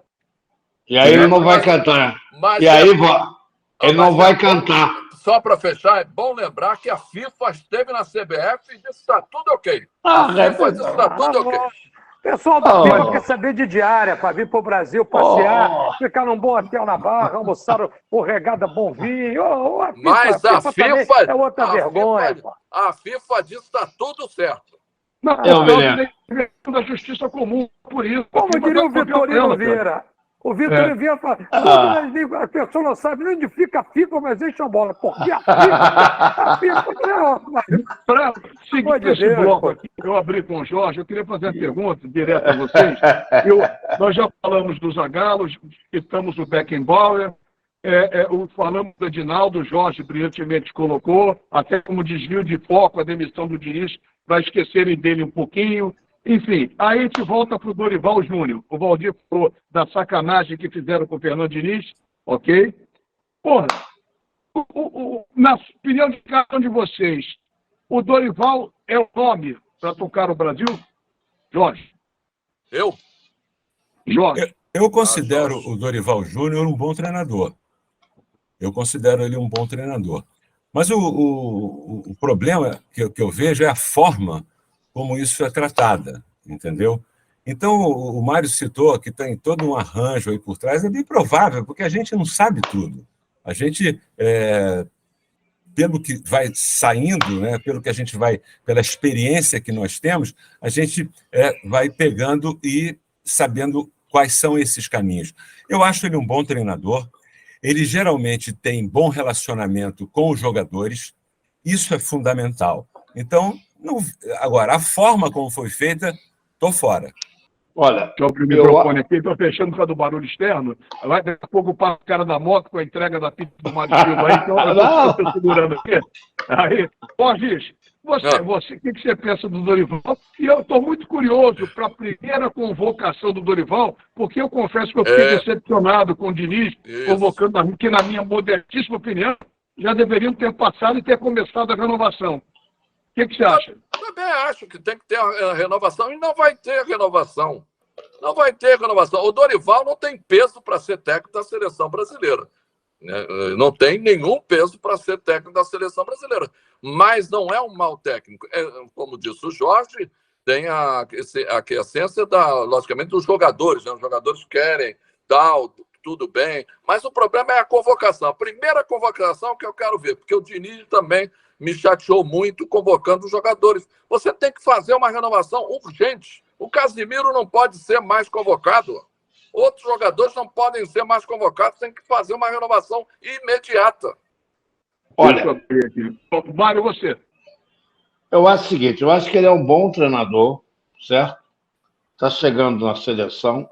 E aí ele não vai cantar. E aí ele não vai cantar. Só para fechar, é bom lembrar que a FIFA esteve na CBF e disse que está tudo ok. FIFA disse que está tudo ok. O pessoal da FIFA quer saber de diária para vir para o Brasil passear, ficar num bom hotel na Barra, almoçar o regada bom vinho. Mas a FIFA é outra vergonha. A FIFA diz que está tudo certo. Não, da justiça comum, por isso. Como diria o Vitorino Vieira. O Vitor Vieira fala, a pessoa não sabe nem onde fica a FIFA, mas deixa a bola. Porque a FIFA Para seguir esse bloco aqui, eu abri com o Jorge, eu queria fazer uma pergunta direto a vocês. Nós já falamos dos Zagalos, citamos o Beckenbauer, falamos do Edinaldo, o Jorge brilhantemente colocou, até como desvio de foco a demissão do Diniz, para esquecerem dele um pouquinho. Enfim, aí a gente volta para o Dorival Júnior. O Valdir falou da sacanagem que fizeram com o Fernando Diniz, ok? Porra, na opinião de cada um de vocês, o Dorival é o nome para tocar o Brasil? Jorge? Eu? Jorge? Eu considero o Dorival Júnior um bom treinador. Eu considero ele um bom treinador. Mas o problema que eu vejo é a forma como isso é tratada, entendeu? Então, o Mário citou que tem todo um arranjo aí por trás, é bem provável, porque a gente não sabe tudo. A gente, pelo que vai saindo, né, pelo que a gente vai, pela experiência que nós temos, a gente vai pegando e sabendo quais são esses caminhos. Eu acho ele um bom treinador, ele geralmente tem bom relacionamento com os jogadores, isso é fundamental. Então, agora, a forma como foi feita, estou fora. Olha, que é o microfone aqui, estou fechando por causa do barulho externo. Vai daqui a pouco passa o cara da moto com a entrega da pizza do Mário Silva aí, então eu estou segurando aqui. Aí, Borges, você, o que você pensa do Dorival? E eu estou muito curioso para a primeira convocação do Dorival, porque eu confesso que eu fiquei decepcionado com o Diniz, convocando, que na minha modestíssima opinião, já deveriam ter passado e ter começado a renovação. O que você acha? Eu também acho que tem que ter a renovação e não vai ter renovação. Não vai ter renovação. O Dorival não tem peso para ser técnico da seleção brasileira. Não tem nenhum peso para ser técnico da seleção brasileira. Mas não é um mau técnico. Como disse o Jorge, tem a essência, logicamente, dos jogadores. Né? Os jogadores querem, tudo bem. Mas o problema é a convocação. A primeira convocação que eu quero ver, porque o Diniz também me chateou muito convocando os jogadores. Você tem que fazer uma renovação urgente. O Casimiro não pode ser mais convocado. Outros jogadores não podem ser mais convocados. Tem que fazer uma renovação imediata. Olha, Mário, você. Eu acho o seguinte, eu acho que ele é um bom treinador, certo? Está chegando na seleção.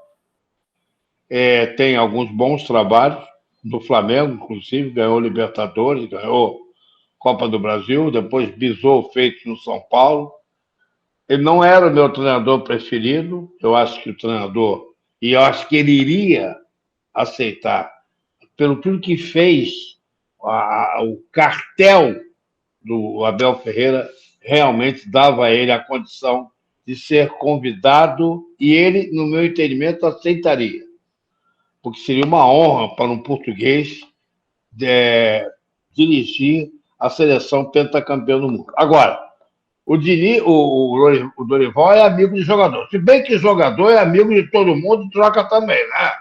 Tem alguns bons trabalhos. do Flamengo, inclusive, ganhou Libertadores, ganhou Copa do Brasil, depois bisou o feito no São Paulo. Ele não era o meu treinador preferido, eu acho que o treinador, e eu acho que ele iria aceitar, pelo tudo que fez, o cartel do Abel Ferreira realmente dava a ele a condição de ser convidado, e ele, no meu entendimento, aceitaria. Porque seria uma honra para um português dirigir a seleção pentacampeã do mundo. Agora, o Dorival é amigo de jogador. Se bem que jogador é amigo de todo mundo e troca também, né?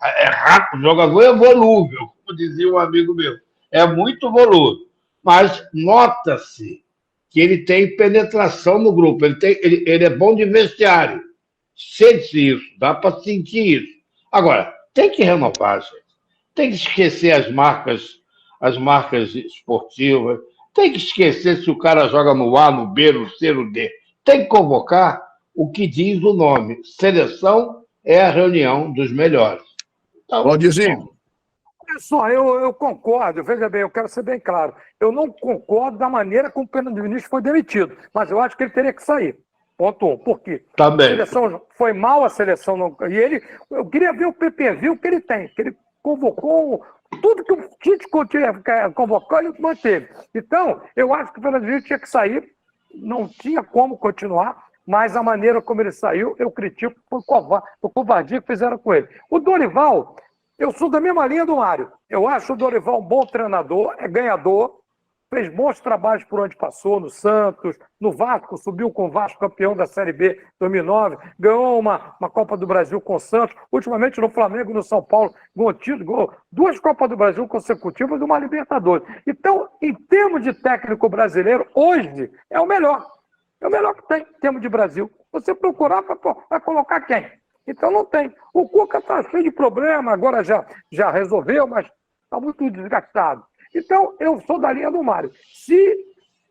É rápido, o jogador é volúvel, como dizia um amigo meu. É muito volúvel. Mas nota-se que ele tem penetração no grupo. Ele é bom de vestiário. Sente-se isso, dá para sentir isso. Agora, tem que renovar, gente. Tem que esquecer as marcas esportivas. Tem que esquecer se o cara joga no A, no B, no C, no D. Tem que convocar o que diz o nome. Seleção é a reunião dos melhores. Então, Valdirzinho. Olha só, eu concordo, veja bem, eu quero ser bem claro. Eu não concordo da maneira como o Fernando Diniz foi demitido, mas eu acho que ele teria que sair. Ponto 1. Por quê? Também. A seleção foi mal, a seleção não. E eu queria ver o PPV, que ele tem, que ele convocou. Tudo que o Tite convocou, ele manteve. Então, eu acho que o Fernando Diniz tinha que sair, não tinha como continuar, mas a maneira como ele saiu, eu critico por covardia que fizeram com ele. O Dorival, eu sou da mesma linha do Mário. Eu acho o Dorival um bom treinador, é ganhador, fez bons trabalhos por onde passou, no Santos, no Vasco, subiu com o Vasco campeão da Série B 2009, ganhou uma Copa do Brasil com o Santos, ultimamente no Flamengo e no São Paulo, ganhou 2 Copas do Brasil consecutivas e uma Libertadores. Então, em termos de técnico brasileiro, hoje é o melhor. É o melhor que tem em termos de Brasil. Você procurar, vai colocar quem? Então não tem. O Cuca está cheio de problema, agora já resolveu, mas está muito desgastado. Então, eu sou da linha do Mário. Se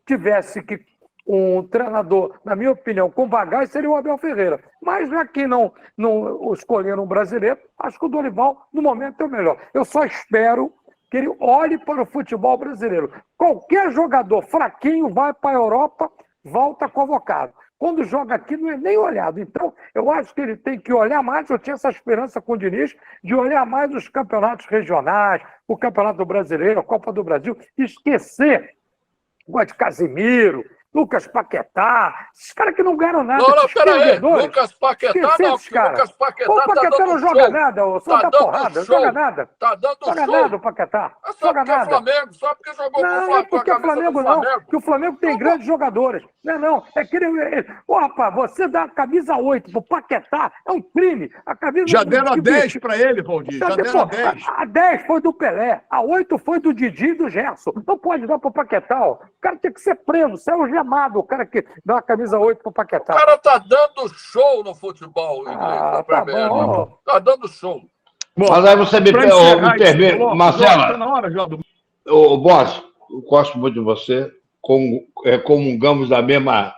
tivesse que um treinador, na minha opinião, com bagagem, seria o Abel Ferreira. Mas já que não escolheram um brasileiro, acho que o Dorival, no momento, é o melhor. Eu só espero que ele olhe para o futebol brasileiro. Qualquer jogador fraquinho vai para a Europa, volta convocado. Quando joga aqui, não é nem olhado. Então, eu acho que ele tem que olhar mais, eu tinha essa esperança com o Diniz, de olhar mais os campeonatos regionais, o Campeonato Brasileiro, a Copa do Brasil, esquecer o de Casimiro, Lucas Paquetá, esses caras que não ganharam nada. Não, peraí, Lucas Paquetá não, porque Lucas Paquetá o Paquetá não joga nada, só dá porrada, não joga nada. Tá dando joga show. Nada o Paquetá. É só porque é Flamengo, só porque jogou com o Flamengo. Não é porque é Flamengo, não, porque o Flamengo tem grandes jogadores. Não, é que ele... Ô, rapaz, você dá a camisa 8 pro Paquetá, é um crime. A camisa já deram a 10 para ele, Valdir, já deram a 10. A 10 foi do Pelé, a 8 foi do Didi e do Gerson. Não pode dar pro Paquetá, ó. O cara tem que ser preso, ser algemado, o cara que dá uma camisa 8 pro Paquetá. O cara tá dando show no futebol inglês, tá bom. Tá dando show. Bom, mas aí você me permite, Marcela, o Boss, eu gosto muito de você, comungamos da mesma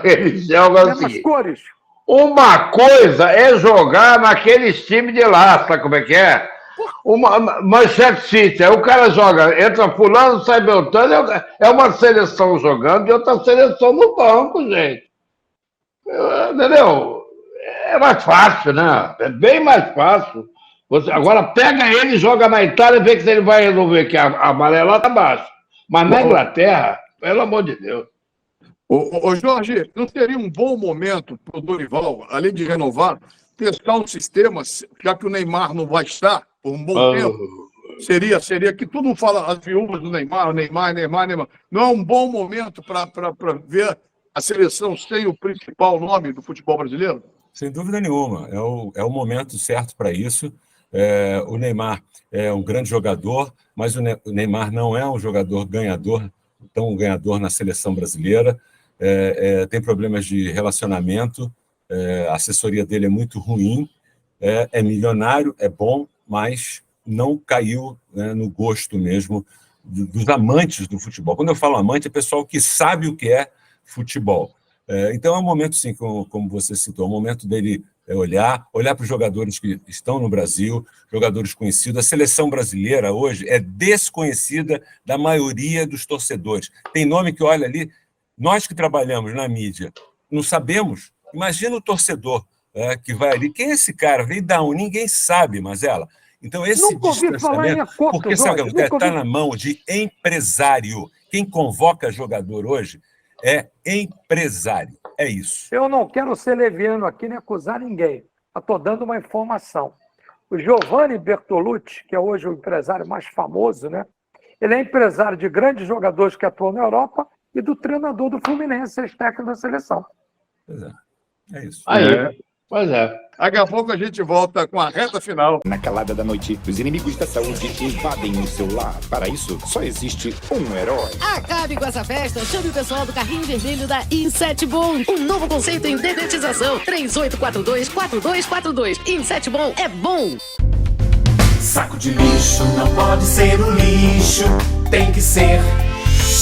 religião. Mesmas cores. Uma coisa é jogar naqueles times de lá, sabe como é que é? Manchester City, aí o cara joga, entra fulano, sai Beltrano, é uma seleção jogando e outra seleção no banco, gente. Entendeu? É mais fácil, né? É bem mais fácil. Agora pega ele e joga na Itália e vê que ele vai resolver, que a amarela está abaixo. Mas na Inglaterra, pelo amor de Deus. Ô Jorge, não seria um bom momento para o Dorival, além de renovar, testar um sistema, já que o Neymar não vai estar por um bom tempo? Seria que todo mundo fala as viúvas do Neymar. Não é um bom momento para ver a seleção sem o principal nome do futebol brasileiro? Sem dúvida nenhuma. É o momento certo para isso. O Neymar é um grande jogador, mas o Neymar não é um jogador ganhador, tão ganhador na seleção brasileira. Tem problemas de relacionamento, a assessoria dele é muito ruim, é milionário, é bom, mas não caiu, né, no gosto mesmo dos amantes do futebol. Quando eu falo amante, é pessoal que sabe o que é futebol. Então é um momento, sim, como você citou, é um momento dele É olhar para os jogadores que estão no Brasil, jogadores conhecidos. A seleção brasileira hoje é desconhecida da maioria dos torcedores. Tem nome que olha ali, nós que trabalhamos na mídia, não sabemos. Imagina o torcedor que vai ali. Quem é esse cara? Vem da onde? Ninguém sabe, Mazela. Então, esse distanciamento, porque sabe o que acontece? Está na mão de empresário. Quem convoca jogador hoje é empresário. É isso. Eu não quero ser leviano aqui nem acusar ninguém. Estou dando uma informação. O Giovanni Bertolucci, que é hoje o empresário mais famoso, né? Ele é empresário de grandes jogadores que atuam na Europa e do treinador do Fluminense, ex-técnico da seleção. Pois é. É isso. Pois é. Daqui a pouco a gente volta com a reta final. Na calada da noite, os inimigos da saúde invadem o seu lar. Para isso, só existe um herói. Acabe com essa festa, chame o pessoal do carrinho vermelho da Insetbon. Um novo conceito em dedetização. 3842-4242. Insetbon é bom. Saco de lixo não pode ser um lixo, tem que ser.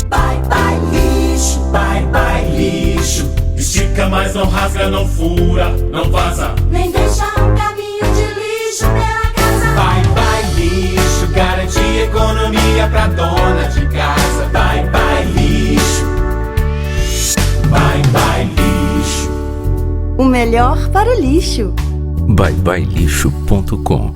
Bye, bye, lixo. Bye, bye, lixo. Estica, mas não rasga, não fura, não vaza. Nem deixa um caminho de lixo pela casa. Bye, bye, lixo. Garante economia pra dona de casa. Bye, bye, lixo. Bye, bye, lixo. O melhor para o lixo. byebyelixo.com.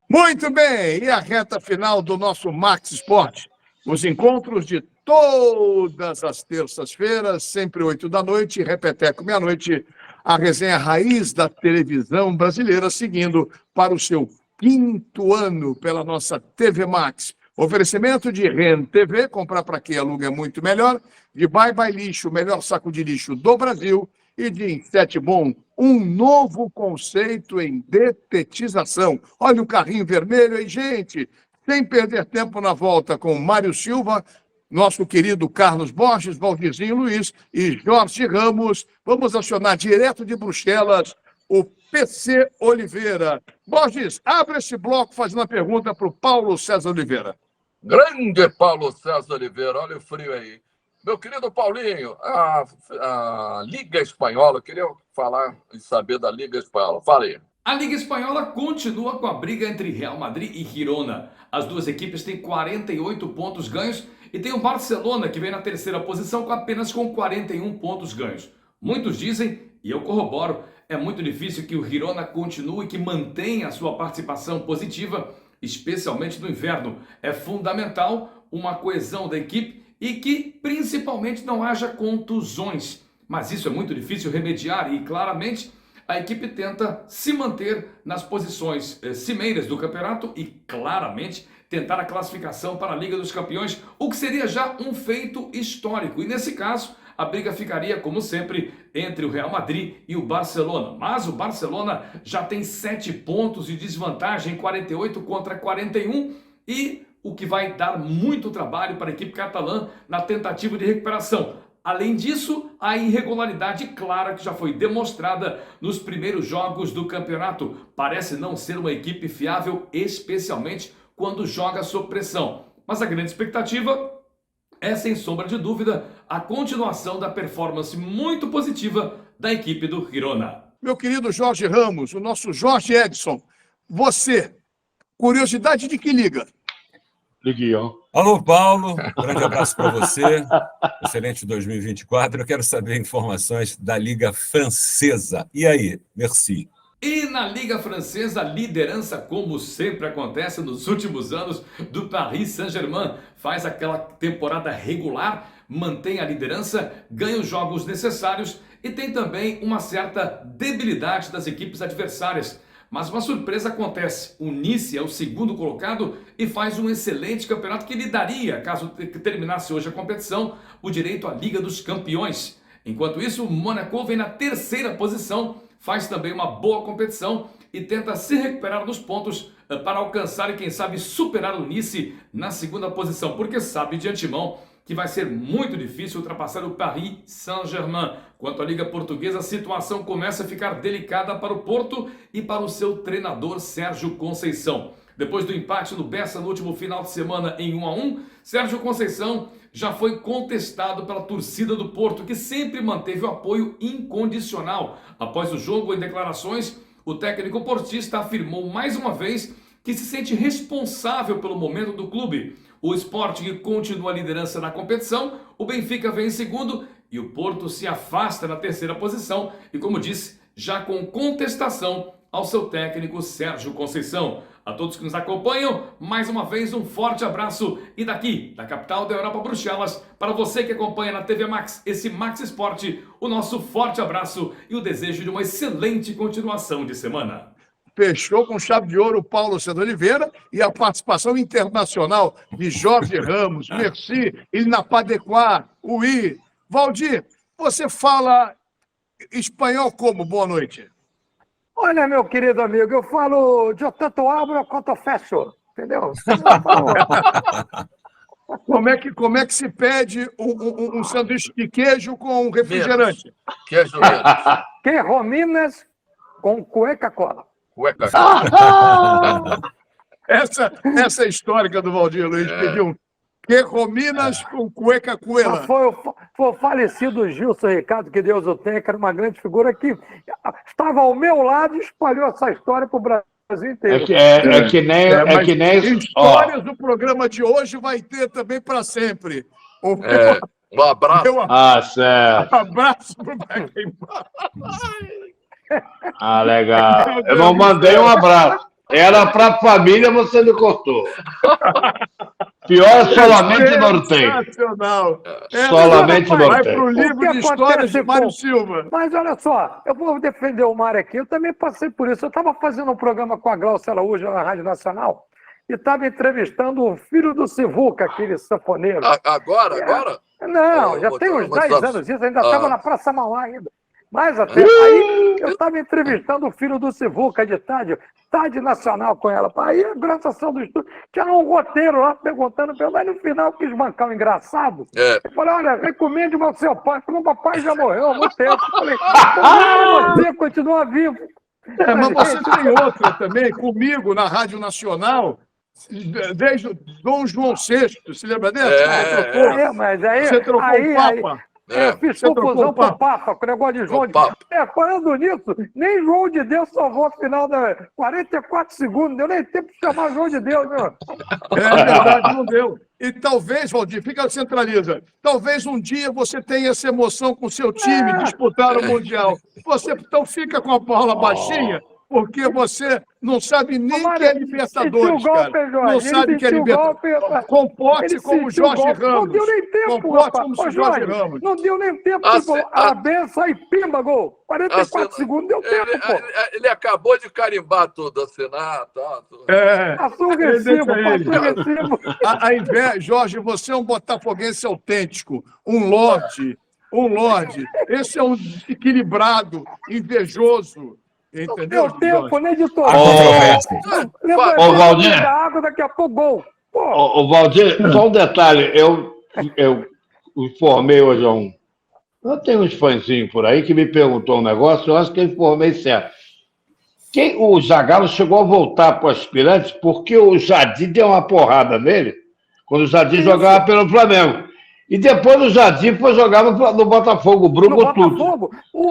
Muito bem, e a reta final do nosso Max Esporte. Os encontros de todas as terças-feiras, sempre 8 da noite, repeteco meia-noite, a resenha raiz da televisão brasileira, seguindo para o seu 5º ano pela nossa TV Max. Oferecimento de REN TV, comprar para quem aluga é muito melhor, de Bye Bye Lixo, o melhor saco de lixo do Brasil, e de Insetbon, um novo conceito em detetização. Olha o carrinho vermelho aí, gente. Sem perder tempo na volta com Mário Silva, nosso querido Carlos Borges, Valdirzinho Luiz e Jorge Ramos. Vamos acionar direto de Bruxelas o PC Oliveira. Borges, abre esse bloco fazendo uma pergunta para o Paulo César Oliveira. Grande Paulo César Oliveira, olha o frio aí. Meu querido Paulinho, a Liga Espanhola, eu queria falar e saber da Liga Espanhola. Fala aí. A Liga Espanhola continua com a briga entre Real Madrid e Girona. As duas equipes têm 48 pontos ganhos e tem o Barcelona, que vem na terceira posição apenas com 41 pontos ganhos. Muitos dizem, e eu corroboro, é muito difícil que o Girona continue, que mantenha a sua participação positiva, especialmente no inverno. É fundamental uma coesão da equipe e que principalmente não haja contusões. Mas isso é muito difícil remediar e claramente a equipe tenta se manter nas posições cimeiras do campeonato e claramente tentar a classificação para a Liga dos Campeões, o que seria já um feito histórico. E nesse caso, a briga ficaria, como sempre, entre o Real Madrid e o Barcelona. Mas o Barcelona já tem 7 pontos de desvantagem, 48 contra 41, e o que vai dar muito trabalho para a equipe catalã na tentativa de recuperação. Além disso, a irregularidade clara que já foi demonstrada nos primeiros jogos do campeonato. Parece não ser uma equipe fiável, especialmente quando joga sob pressão. Mas a grande expectativa é, sem sombra de dúvida, a continuação da performance muito positiva da equipe do Girona. Meu querido Jorge Ramos, o nosso Jorge Edson, você, curiosidade de que liga? Liguinho. Alô, Paulo, grande abraço para você, excelente 2024. Eu quero saber informações da Liga Francesa. E aí, merci. E na Liga Francesa, a liderança, como sempre acontece nos últimos anos, do Paris Saint-Germain. Faz aquela temporada regular, mantém a liderança, ganha os jogos necessários e tem também uma certa debilidade das equipes adversárias. Mas uma surpresa acontece. O Nice é o segundo colocado e faz um excelente campeonato que lhe daria, caso terminasse hoje a competição, o direito à Liga dos Campeões. Enquanto isso, o Monaco vem na terceira posição, faz também uma boa competição e tenta se recuperar nos pontos para alcançar e, quem sabe, superar o Nice na segunda posição, porque sabe de antemão que vai ser muito difícil ultrapassar o Paris Saint-Germain. Quanto à Liga Portuguesa, a situação começa a ficar delicada para o Porto e para o seu treinador Sérgio Conceição. Depois do empate no Bessa no último final de semana em 1-1, Sérgio Conceição já foi contestado pela torcida do Porto, que sempre manteve o apoio incondicional. Após o jogo, em declarações, o técnico portista afirmou mais uma vez que se sente responsável pelo momento do clube. O Sporting continua a liderança na competição, o Benfica vem em segundo e o Porto se afasta na terceira posição e, como disse, já com contestação ao seu técnico Sérgio Conceição. A todos que nos acompanham, mais uma vez um forte abraço e daqui, da capital da Europa, Bruxelas, para você que acompanha na TV Max, esse Max Esporte, o nosso forte abraço e o desejo de uma excelente continuação de semana. Fechou com chave de ouro o Paulo César Oliveira e a participação internacional de Jorge Ramos, Merci, Ilnapadequá, Ui. Valdir, você fala espanhol como? Boa noite. Olha, meu querido amigo, eu falo de tanto abro quanto fecho, entendeu? Como é que se pede um sanduíche de queijo com refrigerante? Queijo menos. Que rominas com Coca-Cola. Essa é histórica do Valdir Luiz, pediu que rominas com cueca coela. Foi o falecido Gilson Ricardo, que Deus o tenha, que era uma grande figura que estava ao meu lado e espalhou essa história para o Brasil inteiro. É que nem histórias do programa de hoje vai ter também para sempre. Um abraço. Certo. Um abraço para o Beckenbauer. Legal. Eu não mandei um abraço. Era para a família, você me cortou. Pior solamente norteio. Sensacional. Solamente norteio. Vai para o livro de histórias de Mário Silva. Mas olha só, eu vou defender o Mário aqui. Eu também passei por isso. Eu estava fazendo um programa com a Glaucia Araújo na Rádio Nacional e estava entrevistando o filho do Sivuca, aquele sanfoneiro. Agora? Não, já tem uns 10 anos isso. Ainda estava na Praça Mauá ainda. Mas até aí eu estava entrevistando o filho do Sivuca de tarde nacional com ela. Aí a gravação do estúdio tinha um roteiro lá perguntando, mas no final quis bancar um engraçado. Eu falei, olha, recomende ao seu pai. Falei, o papai já morreu há muito tempo. Eu falei, você continua vivo. Mas você tem outra também, comigo na Rádio Nacional, desde o Dom João VI, se lembra dessa? Mas aí... Você trocou o Papa. Eu fiz confusão com o Papa, com o negócio de João de Deus. Falando nisso, nem João de Deus salvou a final da 44 segundos. Não deu nem tempo de chamar João de Deus, meu. É verdade, não deu. E talvez, Valdir, fica centraliza. Talvez um dia você tenha essa emoção com o seu time disputar o Mundial. Você então fica com a bola baixinha, porque você não sabe nem que é Libertadores, cara. Não sabe que é Libertadores. Comporte como Jorge Ramos. Não deu nem tempo, rapaz. Jorge Ramos. Não deu nem tempo. A benção e pimba, gol. 44 segundos, deu tempo, pô. Ele acabou de carimbar tudo, assinar, tá. Passou o recibo. A invés, Jorge, você é um botafoguense autêntico, um lorde. Esse é um desequilibrado, invejoso. Entendeu? Deu tempo, né, editor? Ô, Valdir. Água, daqui a pouco, gol. Ô, Valdir, só um detalhe. Eu informei hoje eu tenho uns fãzinhos por aí que me perguntou um negócio, eu acho que eu informei certo. O Zagallo chegou a voltar para o aspirante porque o Jardim deu uma porrada nele quando o Jardim jogava pelo Flamengo. E depois o Jardim foi jogar no Botafogo, o Bruno tudo. O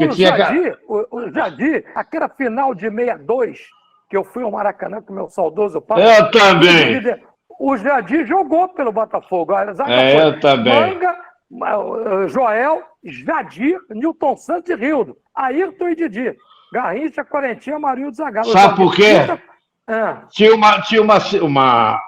Jardim, aquela final de 62, que eu fui ao Maracanã com o meu saudoso pai. Eu também. O Jardim jogou pelo Botafogo. Eu também. Manga, Joel, Jadir, Nilton Santos e Rildo. Ayrton e Didi. Garrincha, Quarentinha, Marinho Zagallo. Sabe por quê? Tinha uma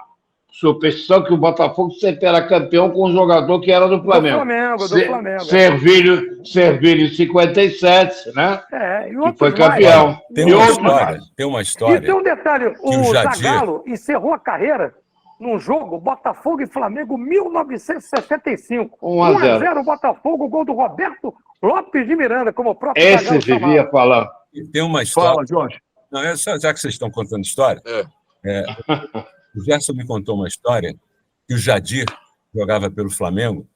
superstição que o Botafogo sempre era campeão com um jogador que era do Flamengo. Do Flamengo. Servilho em 57, né? E foi campeão. Tem uma história. E tem um detalhe, o Zagallo encerrou a carreira num jogo Botafogo e Flamengo 1965. 1-0 Botafogo, gol do Roberto Lopes de Miranda, como o próprio Zagallo vivia falando. Tem uma história. Fala, Jorge. Não, já que vocês estão contando história, o Gerson me contou uma história que o Jadir jogava pelo Flamengo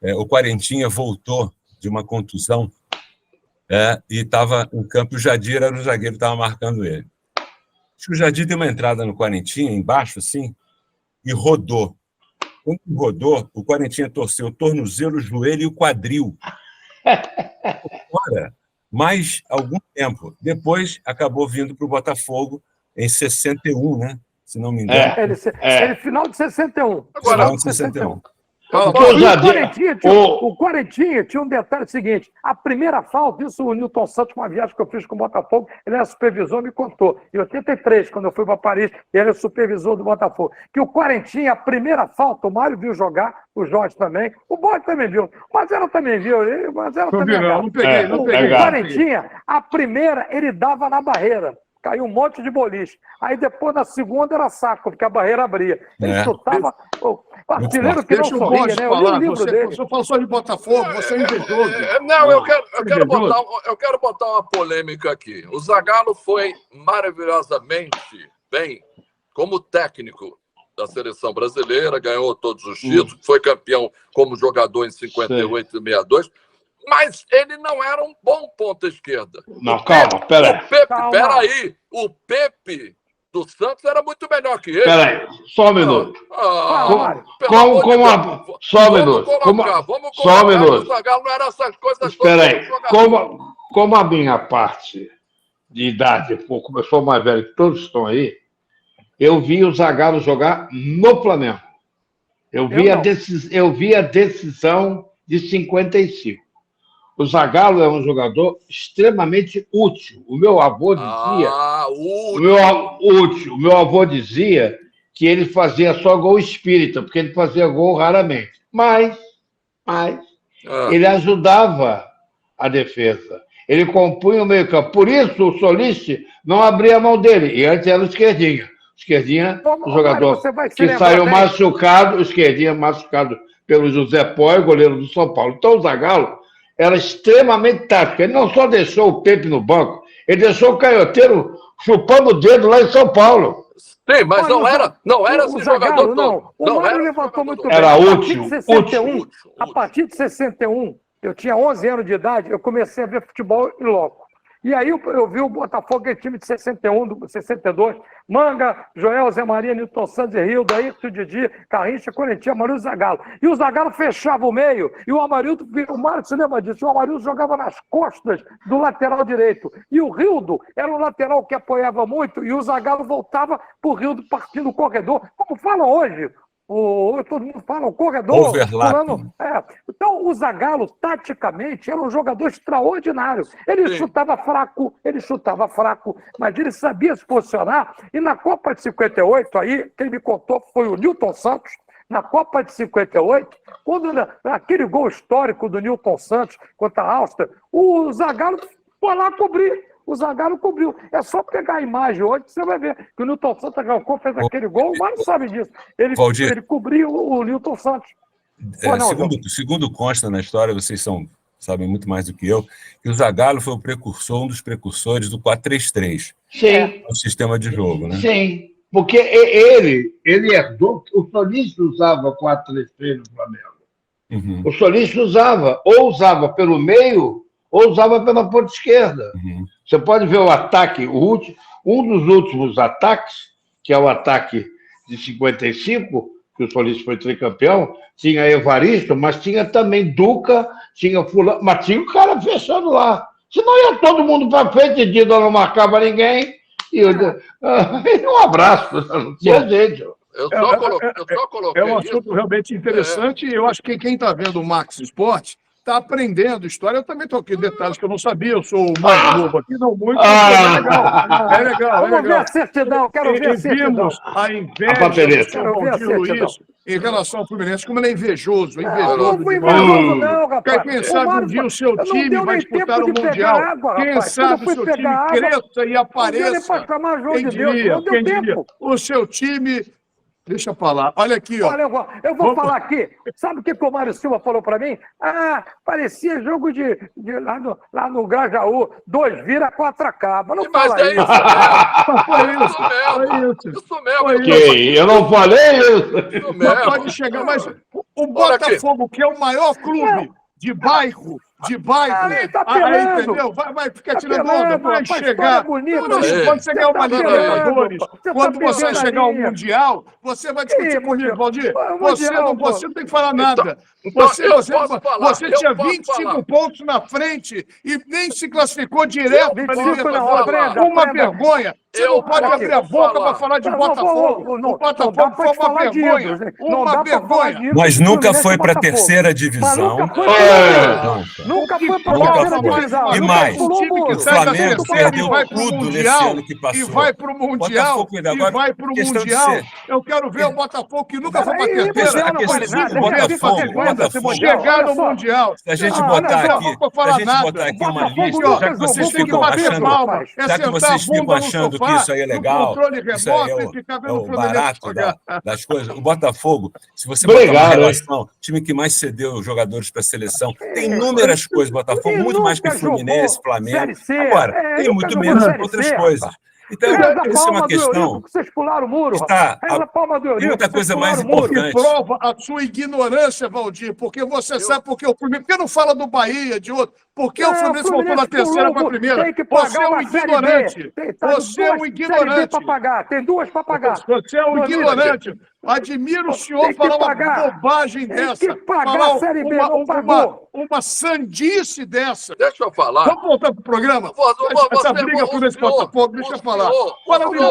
o Quarentinha voltou de uma contusão e estava em campo. O Jadir era o zagueiro que estava marcando ele. Acho que o Jadir deu uma entrada no Quarentinha, embaixo, assim, e rodou. Quando rodou, o Quarentinha torceu o tornozelo, o joelho e o quadril. Agora, mais algum tempo. Depois, acabou vindo para o Botafogo em 61, né? Se não me engano. Ele final de 61. Final de 61. O Quarentinha tinha um detalhe seguinte: a primeira falta, isso o Nilton Santos, uma viagem que eu fiz com o Botafogo, ele era supervisor, me contou. Em 83, quando eu fui para Paris, ele era supervisor do Botafogo. Que o Quarentinha, a primeira falta, o Mário viu jogar, o Jorge também, o Borges também viu, o Marcelo também viu, o Marcelo também viu. Não peguei. O Quarentinha, a primeira, ele dava na barreira. Caiu um monte de boliche. Aí depois, na segunda, era saco, porque a barreira abria. Ele chutava... O artilheiro que não sorria, né? Eu li o livro dele. Você falou só de Botafogo, você é invejoso. Eu quero botar uma polêmica aqui. O Zagallo foi maravilhosamente bem como técnico da seleção brasileira, ganhou todos os títulos, foi campeão como jogador em 58 e 62. Mas ele não era um bom ponta esquerda. Não, calma, peraí. O Pepe do Santos era muito melhor que ele. Peraí, só um minuto. Só um minuto. Só um minuto. O Zagallo não era essas coisas. Espera aí. Como a minha parte de idade, como eu sou mais velho que todos estão aí, eu vi o Zagallo jogar no Flamengo. Eu vi a decisão de 55. O Zagallo é um jogador extremamente útil. O meu avô dizia... O meu avô dizia que ele fazia só gol espírita, porque ele fazia gol raramente. Mas ele ajudava a defesa. Ele compunha o meio-campo. Por isso, o Soliste não abria a mão dele. E antes era o Esquerdinha. Esquerdinha, o jogador que saiu machucado, o Esquerdinha machucado pelo José Poi, goleiro do São Paulo. Então, o Zagallo era extremamente tático. Ele não só deixou o Pepe no banco, ele deixou o Canhoteiro chupando o dedo lá em São Paulo. Sim, mas não era esse jogador todo. O Mário levantou muito bem. Era útil. A partir de 61, eu tinha 11 anos de idade, eu comecei a ver futebol em loco. E aí eu vi o Botafogo, aquele time de 61, 62, Manga, Joel, Zé Maria, Nilton Santos e Rildo, Ayrton, Didi, Carrincha, Corentinha, Amarildo e Zagallo. E o Zagallo fechava o meio, e o Amarildo, o Mário se lembra disso, o Amarildo jogava nas costas do lateral direito. E o Rildo era um lateral que apoiava muito, e o Zagallo voltava pro Rildo partindo o corredor, como falam hoje. Todo mundo fala, o corredor. Overlap. Então, o Zagallo, taticamente, era um jogador extraordinário. Ele chutava fraco, mas ele sabia se posicionar. E na Copa de 58, aí, quem me contou foi o Nilton Santos. Na Copa de 58, quando aquele gol histórico do Nilton Santos contra a Áustria, o Zagallo foi lá cobrir. O Zagallo cobriu. É só pegar a imagem hoje que você vai ver que o Nilton Santos fez aquele gol, mas não sabe disso. Ele cobriu o Nilton Santos. Segundo consta na história, vocês sabem muito mais do que eu, que o Zagallo foi um dos precursores do 4-3-3. Sim. O sistema de jogo, né? Sim, porque ele herdou. O Soliste usava 4-3-3 no Flamengo. O Soliste usava pelo meio ou usava pela ponta esquerda. Você pode ver o ataque, um dos últimos ataques, que é o ataque de 55, que o Soliste foi tricampeão, tinha Evaristo, mas tinha também Duca, tinha Fulano, mas tinha o cara fechando lá. Senão ia todo mundo para frente, e Dida não marcava ninguém, e um abraço, não tinha jeito. Eu só coloquei É um assunto realmente interessante, e eu acho que quem está vendo o Max Esporte está aprendendo história. Eu também estou aqui detalhes que eu não sabia. Eu sou o mais novo aqui, não muito, mas é legal. Vamos ver a certidão, quero ver a certidão. Vimos a inveja do São Paulo Luiz em relação ao Fluminense, como ele é invejoso. Não fui invejoso, não, rapaz. Quem sabe um dia o seu time vai disputar o Mundial. Quem sabe o seu time cresça e apareça. Quem diria? O seu time... Deixa eu falar. Olha aqui, ó. Olha, eu vou falar aqui. Sabe o que o Mário Silva falou para mim? Parecia jogo de lá no Grajaú. 2 vira, 4 acaba. Não fala isso. Isso mesmo. Eu não falei isso. Mas pode chegar, mas O Botafogo, que é o maior clube de bairro, entendeu? Vai ficar tirando onda, vai chegar. Quando você ganhar uma Libertadores, quando você chegar ao Mundial, você vai discutir comigo, Valdir. Você não tem que falar nada. Você tinha 25 pontos na frente e nem se classificou direto para a Libertadores. Uma vergonha. Você não pode abrir a boca para falar de Botafogo. O Botafogo foi uma vergonha. Uma vergonha. Mas nunca foi para a terceira divisão. Nunca foi para a terceira divisão. E mais, o Flamengo perdeu tudo nesse ano que passou. E vai para o Mundial. Eu quero ver o Botafogo, que nunca foi para a terceira. Botafogo chegar no Mundial. Se a gente botar aqui uma lista, já que vocês ficam achando que isso aí é legal, isso aí é o barato das coisas. O Botafogo, se você botar uma relação, time que mais cedeu jogadores para a seleção, tem inúmeras coisas, Botafogo, muito mais que Fluminense, Flamengo. Agora, tem muito menos outras coisas. Então, essa é uma questão vocês pularam o muro. Tem muita coisa mais importante. Prova a sua ignorância, Valdir, porque você sabe porque o Fluminense... Por que não fala do Bahia, de outro? Por que o Fluminense voltou da terceira para a primeira? Você é um ignorante. Você é um ignorante. Tem duas para pagar. Você é um ignorante. Admiro o senhor falar uma bobagem dessa. Tem que pagar a Série B, não pagou. Uma sandice dessa. Deixa eu falar. Vamos voltar pro programa? Essa briga por esse Botafogo, deixa eu falar. Não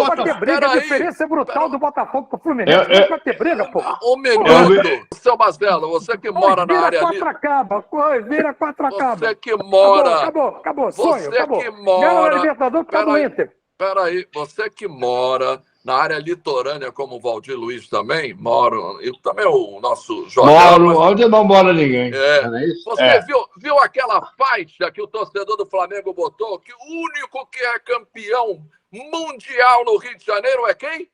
vai ter briga, a diferença é brutal do Botafogo pro Fluminense. Não vai ter briga, pô. Um minuto. Seu Marcelo, você que mora na área ali. Vira quatro acaba. Você que mora... Acabou. Sonho, acabou. Você que mora... Ganha o Libertadores, fica no Inter. Peraí, você que mora na área litorânea, como o Valdir Luiz também, e também o nosso Moro, onde não mora ninguém. Você viu aquela faixa que o torcedor do Flamengo botou, que o único que é campeão mundial no Rio de Janeiro é quem?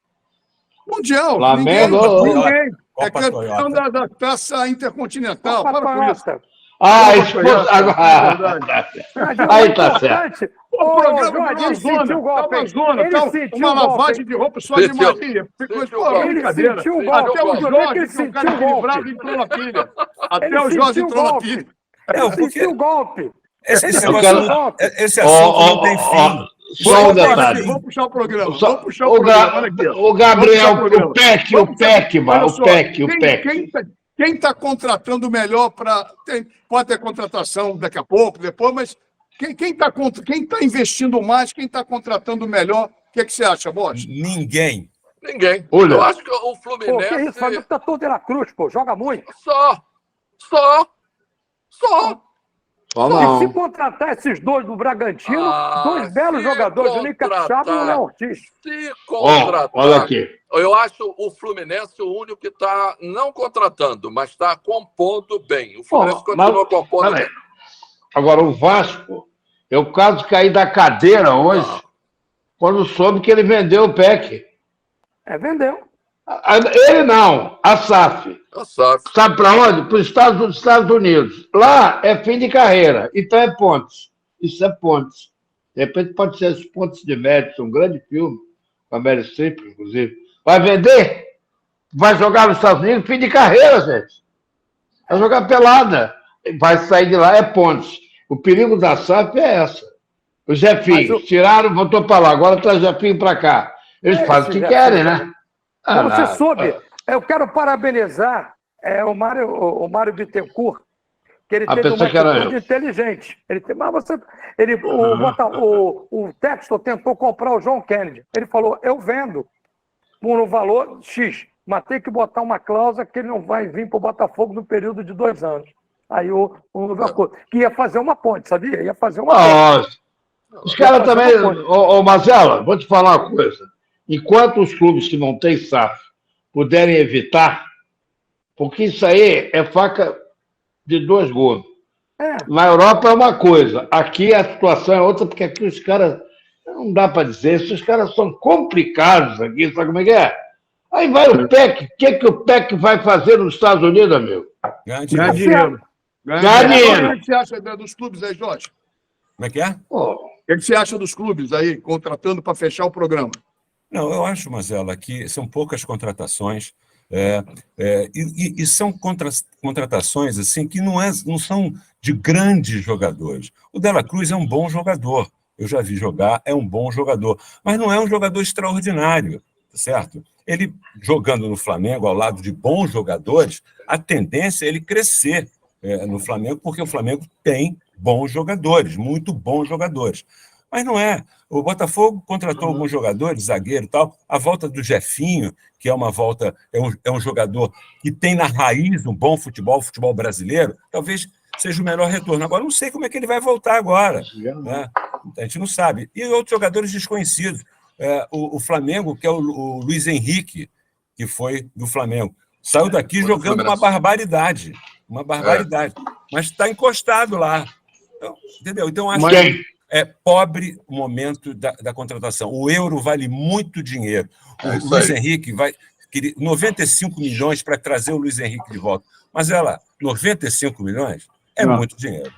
Mundial. Flamengo. Ninguém. É campeão da Taça Intercontinental. Para com isso. Aí tá certo. O programa uma lavagem de roupa só de Maria. Brincadeira. Até o Jorge, que é um cara equilibrado, entrou na pilha. Até o Jorge entrou na pilha. Ele sentiu o golpe. Esse assunto não tem fim. Só um detalhe. Vamos puxar o programa. O Gabriel, o PEC. Quem está contratando melhor para... Pode ter contratação daqui a pouco, depois, mas quem está investindo mais, quem está contratando melhor, o que você acha, Borges? Ninguém. Olha. Eu acho que o Fluminense... Pô, que isso? Faz tá todo de la Cruz, pô. Joga muito. Só. E se contratar esses dois do Bragantino, dois belos jogadores, o Nick Capixaba e o Léo Ortiz. Se contratar... olha aqui. Eu acho o Fluminense o único que está não contratando, mas está compondo bem. O Fluminense continua compondo bem. Agora, o Vasco, eu quase caí da cadeira hoje, quando soube que ele vendeu o PEC. Vendeu. Ele não, a SAF. Sabe para onde? Para os Estados Unidos. Lá é fim de carreira, então é pontes. Isso é pontes. De repente pode ser Os Pontes de Madison, um grande filme, com a Meryl Streep, inclusive. Vai vender? Vai jogar nos Estados Unidos, fim de carreira, gente. Vai jogar pelada. Vai sair de lá, é pontes. O perigo da SAF é essa. O Jefinho, tiraram, voltou para lá, agora traz o Jefinho para cá. Eles fazem o que querem, né? Você soube, eu quero parabenizar o Mário Bittencourt, que ele teve uma atitude inteligente. O Textor tentou comprar o John Kennedy. Ele falou, eu vendo por um valor X, mas tem que botar uma cláusula que ele não vai vir para o Botafogo no período de 2 anos. Aí que ia fazer uma ponte, sabia? Ia fazer uma ponte. Os caras também... Marcelo, vou te falar uma coisa. Enquanto os clubes que não têm SAF puderem evitar, porque isso aí é faca de 2 gumes. Na Europa é uma coisa, aqui a situação é outra, porque aqui os caras, não dá para dizer, esses caras são complicados aqui, sabe como é que é? Aí vai o PEC, o que o PEC vai fazer nos Estados Unidos, amigo? Ganhar dinheiro. O que você acha dos clubes aí, Jorge? Como é que é? O que você acha dos clubes aí, contratando para fechar o programa? Não, eu acho, Mazela, que são poucas contratações. E são contratações assim que não são de grandes jogadores. O Dela Cruz é um bom jogador, eu já vi jogar, é um bom jogador, mas não é um jogador extraordinário, certo? Ele jogando no Flamengo ao lado de bons jogadores, a tendência é ele crescer no Flamengo, porque o Flamengo tem bons jogadores, muito bons jogadores. Mas não é. O Botafogo contratou alguns jogadores, zagueiro e tal. A volta do Jefinho, que é uma volta, é um jogador que tem na raiz um bom futebol brasileiro, talvez seja o melhor retorno. Agora, não sei como é que ele vai voltar agora. Né? A gente não sabe. E outros jogadores desconhecidos. O Flamengo, que é o Luiz Henrique, que foi do Flamengo. Saiu daqui jogando uma barbaridade. Uma barbaridade. Mas está encostado lá. Então, entendeu? Então, acho que é pobre o momento da contratação. O euro vale muito dinheiro. O Luiz Henrique vai querer 95 milhões para trazer o Luiz Henrique de volta. Mas, 95 milhões é muito dinheiro.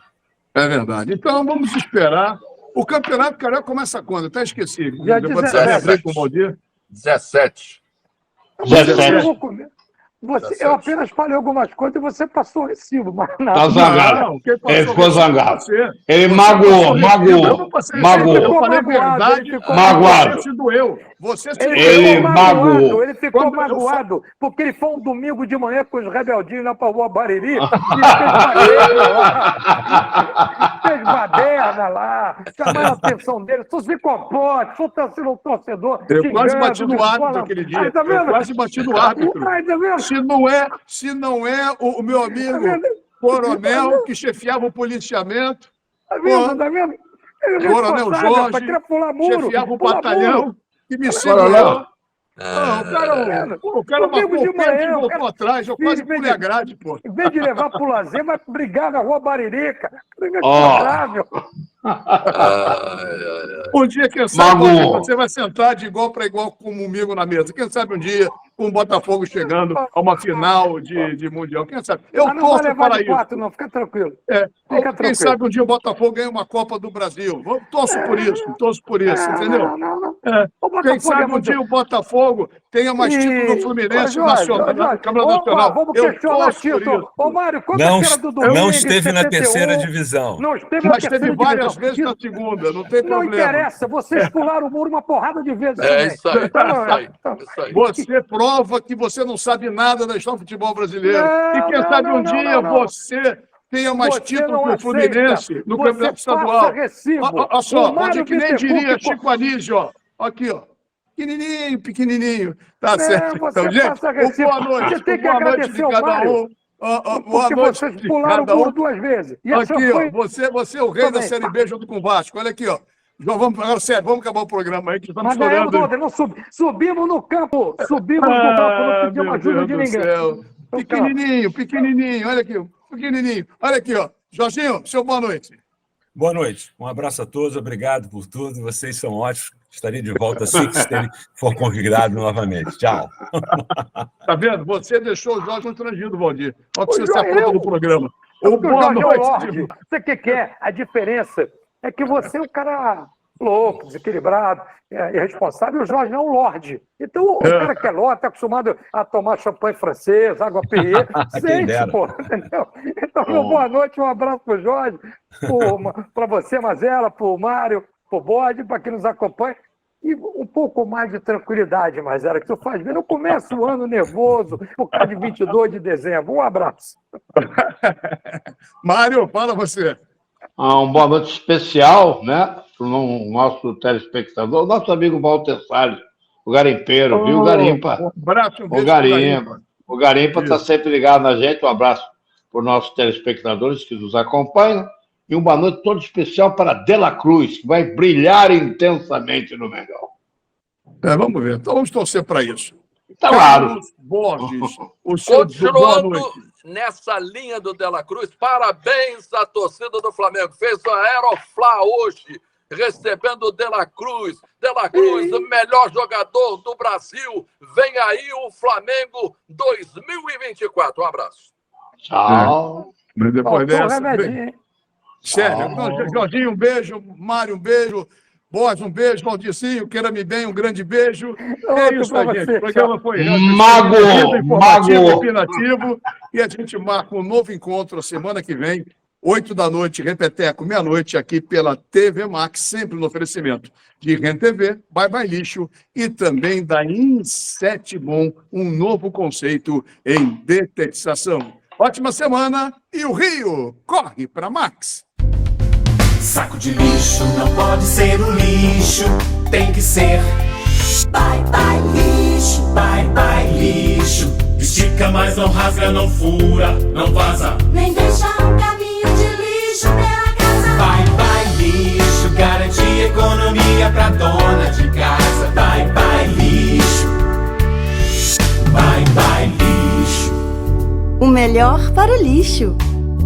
É verdade. Então, vamos esperar. O Campeonato Carioca começa quando? Até esqueci. Dia Depois você abrir com o Valdir. 17. Eu apenas falei algumas coisas e você passou o recibo, mas nada. Tá zangado. Ele ficou zangado. Ele magoou. Eu falei verdade, magoado. Você se doeu. Ele magoou. Ele ficou magoado, porque ele foi um domingo de manhã com os rebeldinhos lá para a Rua Bariri e fez baderna lá, chamando a atenção dele. Tu se comporte, tu está sendo um torcedor. Eu quase bati no árbitro aquele dia. Eu quase bati no árbitro. Se não é o meu amigo coronel que chefiava o policiamento. Tá vendo? Coronel Jorge, chefiava o batalhão que me segurou. O cara marcou o pé e voltou atrás. Eu quase pulei a grade, pô. Em vez de levar pro lazer, vai brigar na Rua Bariri, cara. Um dia, quem sabe, você vai sentar de igual para igual com um amigo na mesa. Quem sabe um dia, com o Botafogo chegando a uma final de Mundial. Quem sabe? Eu torço para isso. Não, fica tranquilo. Quem sabe um dia o Botafogo ganha uma Copa do Brasil. Torço por isso, entendeu? Quem sabe um dia o Botafogo tenha mais título no Fluminense Nacional, na Câmara Nacional. Vamos questionar título. Ô, Mário, quanto era do domingo? Não esteve na terceira divisão. Mas esteve várias vezes na segunda, não tem problema. Não interessa, vocês pularam o muro uma porrada de vezes. Isso aí. Você prova que você não sabe nada da história do futebol brasileiro. E quem sabe um dia você tenha mais título que o Fluminense no Campeonato Estadual. Olha só, que nem diria Chico Anísio, ó. Aqui, ó. Pequenininho. Tá certo. Então, gente, boa noite. Você tem que agradecer ao Mário. Porque vocês pularam o muro 2 vezes. E aqui, ó, você é o rei da Série B junto com o Vasco. Olha aqui, ó. Vamos acabar o programa aí, que estamos chorando. Subimos no campo. Subimos no campo, não pedimos ajuda de ninguém. Pequenininho. Olha aqui, pequenininho. Olha aqui, ó. Jorginho, seu boa noite. Boa noite. Um abraço a todos. Obrigado por tudo. Vocês são ótimos. Estarei de volta assim que ele for convidado novamente. Tchau. Tá vendo? Você deixou o Jorge constrangido, Valdir. Olha que você se aponta no programa. Boa noite. Você que quer? A diferença é que você é um cara louco, desequilibrado, irresponsável, e o Jorge é um lorde. Então, o cara que é lorde está acostumado a tomar champanhe francês, água Perrier, sente, pô, entendeu? Então, boa noite, um abraço para o Jorge, para você, Mazela, para o Mário, para o Bode, para quem nos acompanha. E um pouco mais de tranquilidade, Mazela, que tu faz bem. Não começa o ano nervoso, por causa de 22 de dezembro. Um abraço. Mário, fala você. Uma boa noite especial, né, para o nosso telespectador, nosso amigo Walter Salles, o garimpeiro, viu, Garimpa? Um abraço, O Garimpa está sempre ligado na gente. Um abraço para os nossos telespectadores que nos acompanham. E uma noite toda especial para Dela Cruz, que vai brilhar intensamente no Mengão. Vamos ver. Então vamos torcer para isso. Tá claro. Carlos Borges, o seu Continuando nessa linha do Dela Cruz, parabéns à torcida do Flamengo. Fez o Aeroflá hoje, recebendo o Dela Cruz. Dela Cruz, o melhor jogador do Brasil. Vem aí o Flamengo 2024. Um abraço. Tchau. Depois dessa... Sério. Jorginho, um beijo. Mário, um beijo. Borges, um beijo. Valdirzinho, queira-me bem, um grande beijo. Outro Isso, pra gente. você, O programa foi Mago, informativo, mago. opinativo. E a gente marca um novo encontro a semana que vem, 8 da noite, repeteco, meia-noite, aqui pela TV Max, sempre no oferecimento de RenTV, Bye Bye Lixo e também da Insetbom, um novo conceito em detetização. Ótima semana e o Rio corre para Max. Saco de lixo não pode ser um lixo, tem que ser. Bye bye lixo, bye bye lixo. Estica, mas não rasga, não fura, não vaza. Nem deixa um caminho de lixo pela casa. Bye bye lixo, garante economia pra dona de casa. Bye bye lixo, bye bye lixo. O melhor para o lixo.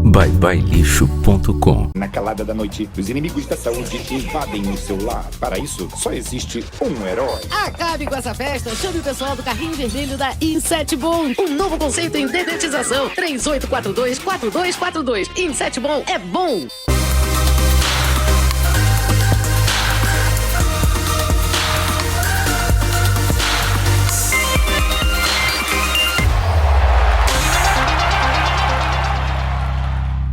byebyelixo.com. Na calada da noite, os inimigos da saúde invadem o seu lar. Para isso, só existe um herói. Acabe com essa festa, chame o pessoal do carrinho vermelho da Insetbom. Um novo conceito em dedetização. 3842-4242. Insetbom é bom.